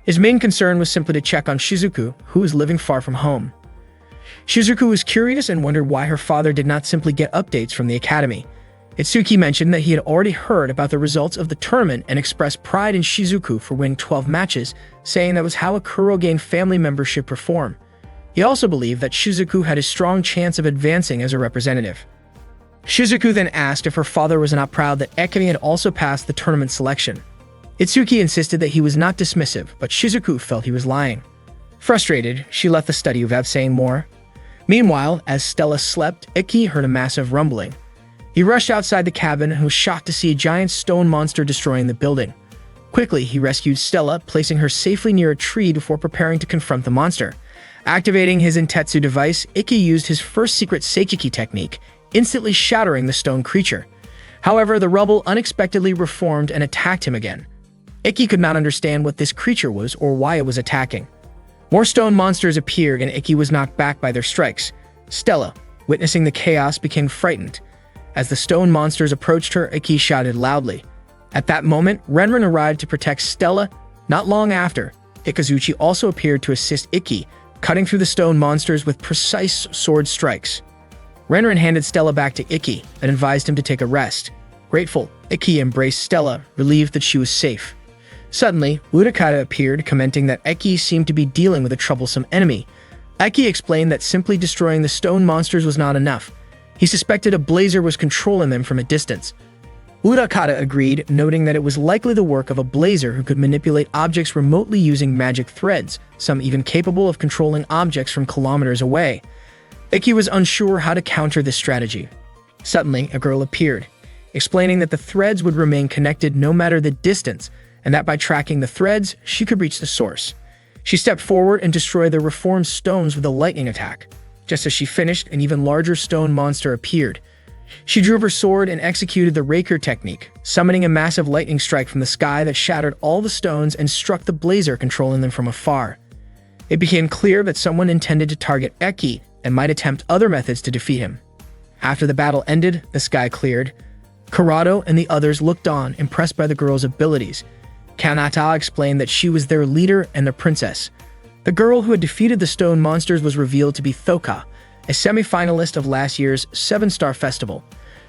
His main concern was simply to check on Shizuku, who was living far from home. Shizuku was curious and wondered why her father did not simply get updates from the academy. Itsuki mentioned that he had already heard about the results of the tournament and expressed pride in Shizuku for winning 12 matches, saying that was how a Kurogen family member should perform. He also believed that Shizuku had a strong chance of advancing as a representative. Shizuku then asked if her father was not proud that Ekami had also passed the tournament selection. Itsuki insisted that he was not dismissive, but Shizuku felt he was lying. Frustrated, she left the study without saying more. Meanwhile, as Stella slept, Ikki heard a massive rumbling. He rushed outside the cabin and was shocked to see a giant stone monster destroying the building. Quickly, he rescued Stella, placing her safely near a tree before preparing to confront the monster. Activating his Intetsu device, Ikki used his first secret Seikiki technique, instantly shattering the stone creature. However, the rubble unexpectedly reformed and attacked him again. Ikki could not understand what this creature was or why it was attacking. More stone monsters appeared and Ikki was knocked back by their strikes. Stella, witnessing the chaos, became frightened. As the stone monsters approached her, Ikki shouted loudly. At that moment, Renren arrived to protect Stella. Not long after, Ikazuchi also appeared to assist Ikki, cutting through the stone monsters with precise sword strikes. Renren handed Stella back to Ikki and advised him to take a rest. Grateful, Ikki embraced Stella, relieved that she was safe. Suddenly, Urakata appeared, commenting that Ikki seemed to be dealing with a troublesome enemy. Ikki explained that simply destroying the stone monsters was not enough. He suspected a blazer was controlling them from a distance. Urakata agreed, noting that it was likely the work of a blazer who could manipulate objects remotely using magic threads, some even capable of controlling objects from kilometers away. Ikki was unsure how to counter this strategy. Suddenly, a girl appeared, explaining that the threads would remain connected no matter the distance, and that by tracking the threads, she could reach the source. She stepped forward and destroyed the reformed stones with a lightning attack. Just as she finished, an even larger stone monster appeared. She drew her sword and executed the Raker technique, summoning a massive lightning strike from the sky that shattered all the stones and struck the blazer controlling them from afar. It became clear that someone intended to target Ikki and might attempt other methods to defeat him. After the battle ended, the sky cleared. Kurado and the others looked on, impressed by the girl's abilities. Kanata explained that she was their leader and their princess. The girl who had defeated the stone monsters was revealed to be Thoka, a semi-finalist of last year's 7-Star Festival.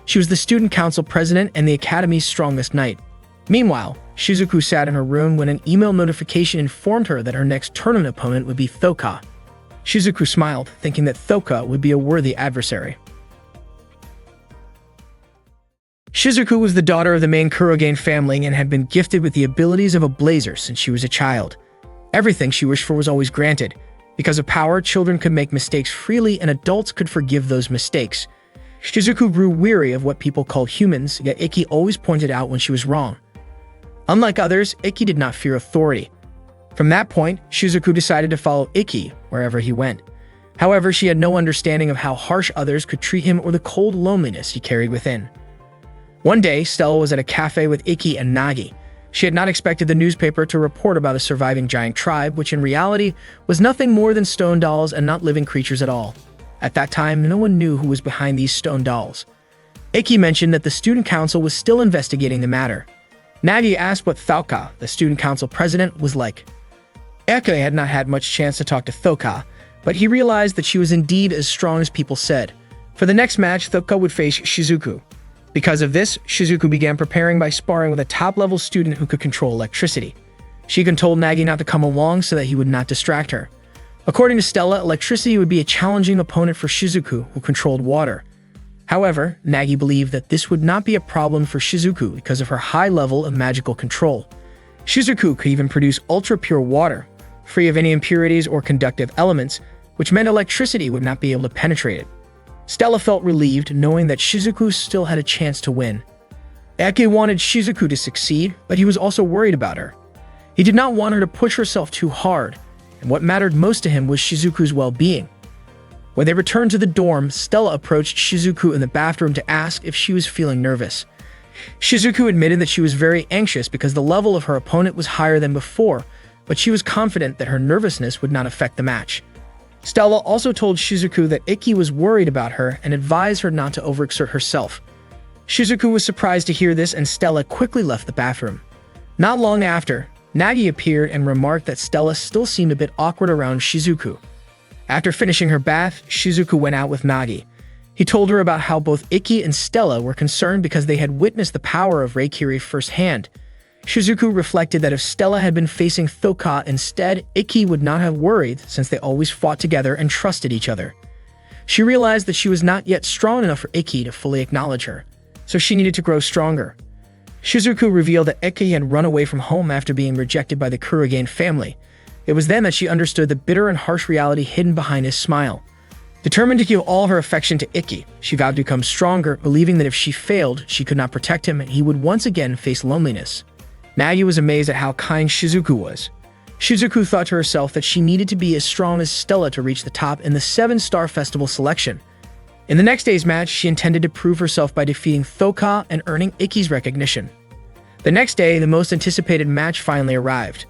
She was the student council president and the academy's strongest knight. Meanwhile, Shizuku sat in her room when an email notification informed her that her next tournament opponent would be Thoka. Shizuku smiled, thinking that Thoka would be a worthy adversary. Shizuku was the daughter of the main Kurogen family and had been gifted with the abilities of a blazer since she was a child. Everything she wished for was always granted. Because of power, children could make mistakes freely and adults could forgive those mistakes. Shizuku grew weary of what people called humans, yet Ikki always pointed out when she was wrong. Unlike others, Ikki did not fear authority. From that point, Shizuku decided to follow Ikki wherever he went. However, she had no understanding of how harsh others could treat him or the cold loneliness he carried within. One day, Stella was at a cafe with Ikki and Nagi. She had not expected the newspaper to report about a surviving giant tribe, which in reality was nothing more than stone dolls and not living creatures at all. At that time, no one knew who was behind these stone dolls. Ikki mentioned that the student council was still investigating the matter. Nagi asked what Thoka, the student council president, was like. Ikki had not had much chance to talk to Thoka, but he realized that she was indeed as strong as people said. For the next match, Thoka would face Shizuku. Because of this, Shizuku began preparing by sparring with a top-level student who could control electricity. She even told Nagi not to come along so that he would not distract her. According to Stella, electricity would be a challenging opponent for Shizuku, who controlled water. However, Nagi believed that this would not be a problem for Shizuku because of her high level of magical control. Shizuku could even produce ultra-pure water, free of any impurities or conductive elements, which meant electricity would not be able to penetrate it. Stella felt relieved knowing that Shizuku still had a chance to win. Ikki wanted Shizuku to succeed, but he was also worried about her. He did not want her to push herself too hard, and what mattered most to him was Shizuku's well-being. When they returned to the dorm, Stella approached Shizuku in the bathroom to ask if she was feeling nervous. Shizuku admitted that she was very anxious because the level of her opponent was higher than before, but she was confident that her nervousness would not affect the match. Stella also told Shizuku that Ikki was worried about her and advised her not to overexert herself. Shizuku was surprised to hear this and Stella quickly left the bathroom. Not long after, Nagi appeared and remarked that Stella still seemed a bit awkward around Shizuku. After finishing her bath, Shizuku went out with Nagi. He told her about how both Ikki and Stella were concerned because they had witnessed the power of Reikiri firsthand. Shizuku reflected that if Stella had been facing Thoka instead, Ikki would not have worried since they always fought together and trusted each other. She realized that she was not yet strong enough for Ikki to fully acknowledge her, so she needed to grow stronger. Shizuku revealed that Ikki had run away from home after being rejected by the Kurogen family. It was then that she understood the bitter and harsh reality hidden behind his smile. Determined to give all her affection to Ikki, she vowed to become stronger, believing that if she failed, she could not protect him and he would once again face loneliness. Nayu was amazed at how kind Shizuku was. Shizuku thought to herself that she needed to be as strong as Stella to reach the top in the 7-star festival selection. In the next day's match, she intended to prove herself by defeating Thoka and earning Ikki's recognition. The next day, the most anticipated match finally arrived.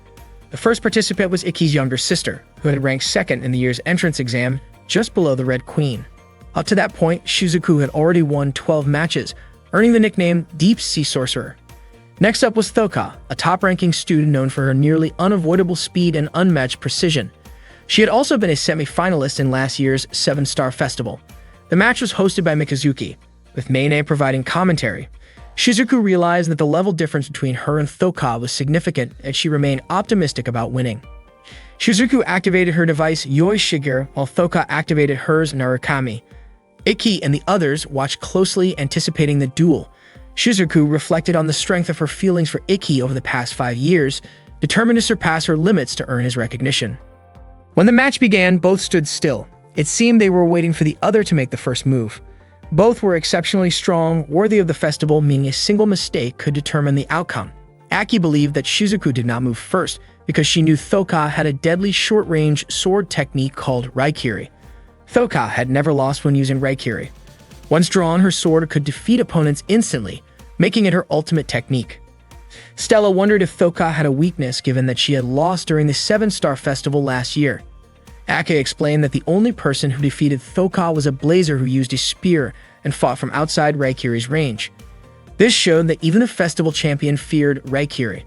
The first participant was Ikki's younger sister, who had ranked second in the year's entrance exam, just below the Red Queen. Up to that point, Shizuku had already won 12 matches, earning the nickname Deep Sea Sorcerer. Next up was Thoka, a top-ranking student known for her nearly unavoidable speed and unmatched precision. She had also been a semi-finalist in last year's 7-star festival. The match was hosted by Mikazuki, with Mayne providing commentary. Shizuku realized that the level difference between her and Thoka was significant, and she remained optimistic about winning. Shizuku activated her device Yoi Shiger, while Thoka activated hers Narukami. Ikki and the others watched closely, anticipating the duel. Shizuku reflected on the strength of her feelings for Ikki over the past 5 years, determined to surpass her limits to earn his recognition. When the match began, both stood still. It seemed they were waiting for the other to make the first move. Both were exceptionally strong, worthy of the festival, meaning a single mistake could determine the outcome. Aki believed that Shizuku did not move first because she knew Thoka had a deadly short-range sword technique called Raikiri. Thoka had never lost when using Raikiri. Once drawn, her sword could defeat opponents instantly, making it her ultimate technique. Stella wondered if Thoka had a weakness given that she had lost during the 7-star festival last year. Ake explained that the only person who defeated Thoka was a blazer who used a spear and fought from outside Raikiri's range. This showed that even the festival champion feared Raikiri.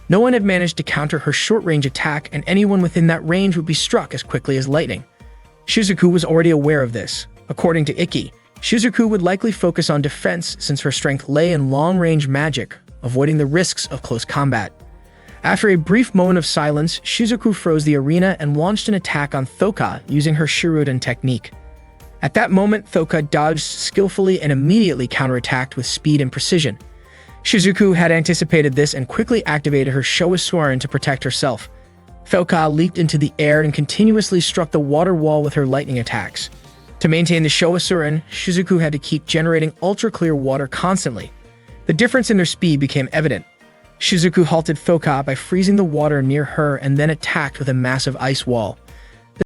No one had managed to counter her short-range attack, and anyone within that range would be struck as quickly as lightning. Shizuku was already aware of this. According to Ikki, Shizuku would likely focus on defense since her strength lay in long-range magic, avoiding the risks of close combat. After a brief moment of silence, Shizuku froze the arena and launched an attack on Thoka using her Shiruden technique. At that moment, Thoka dodged skillfully and immediately counterattacked with speed and precision. Shizuku had anticipated this and quickly activated her Showa to protect herself. Thoka leaped into the air and continuously struck the water wall with her lightning attacks. To maintain the Showa Shizuku had to keep generating ultra-clear water constantly. The difference in their speed became evident. Shizuku halted Thoka by freezing the water near her and then attacked with a massive ice wall.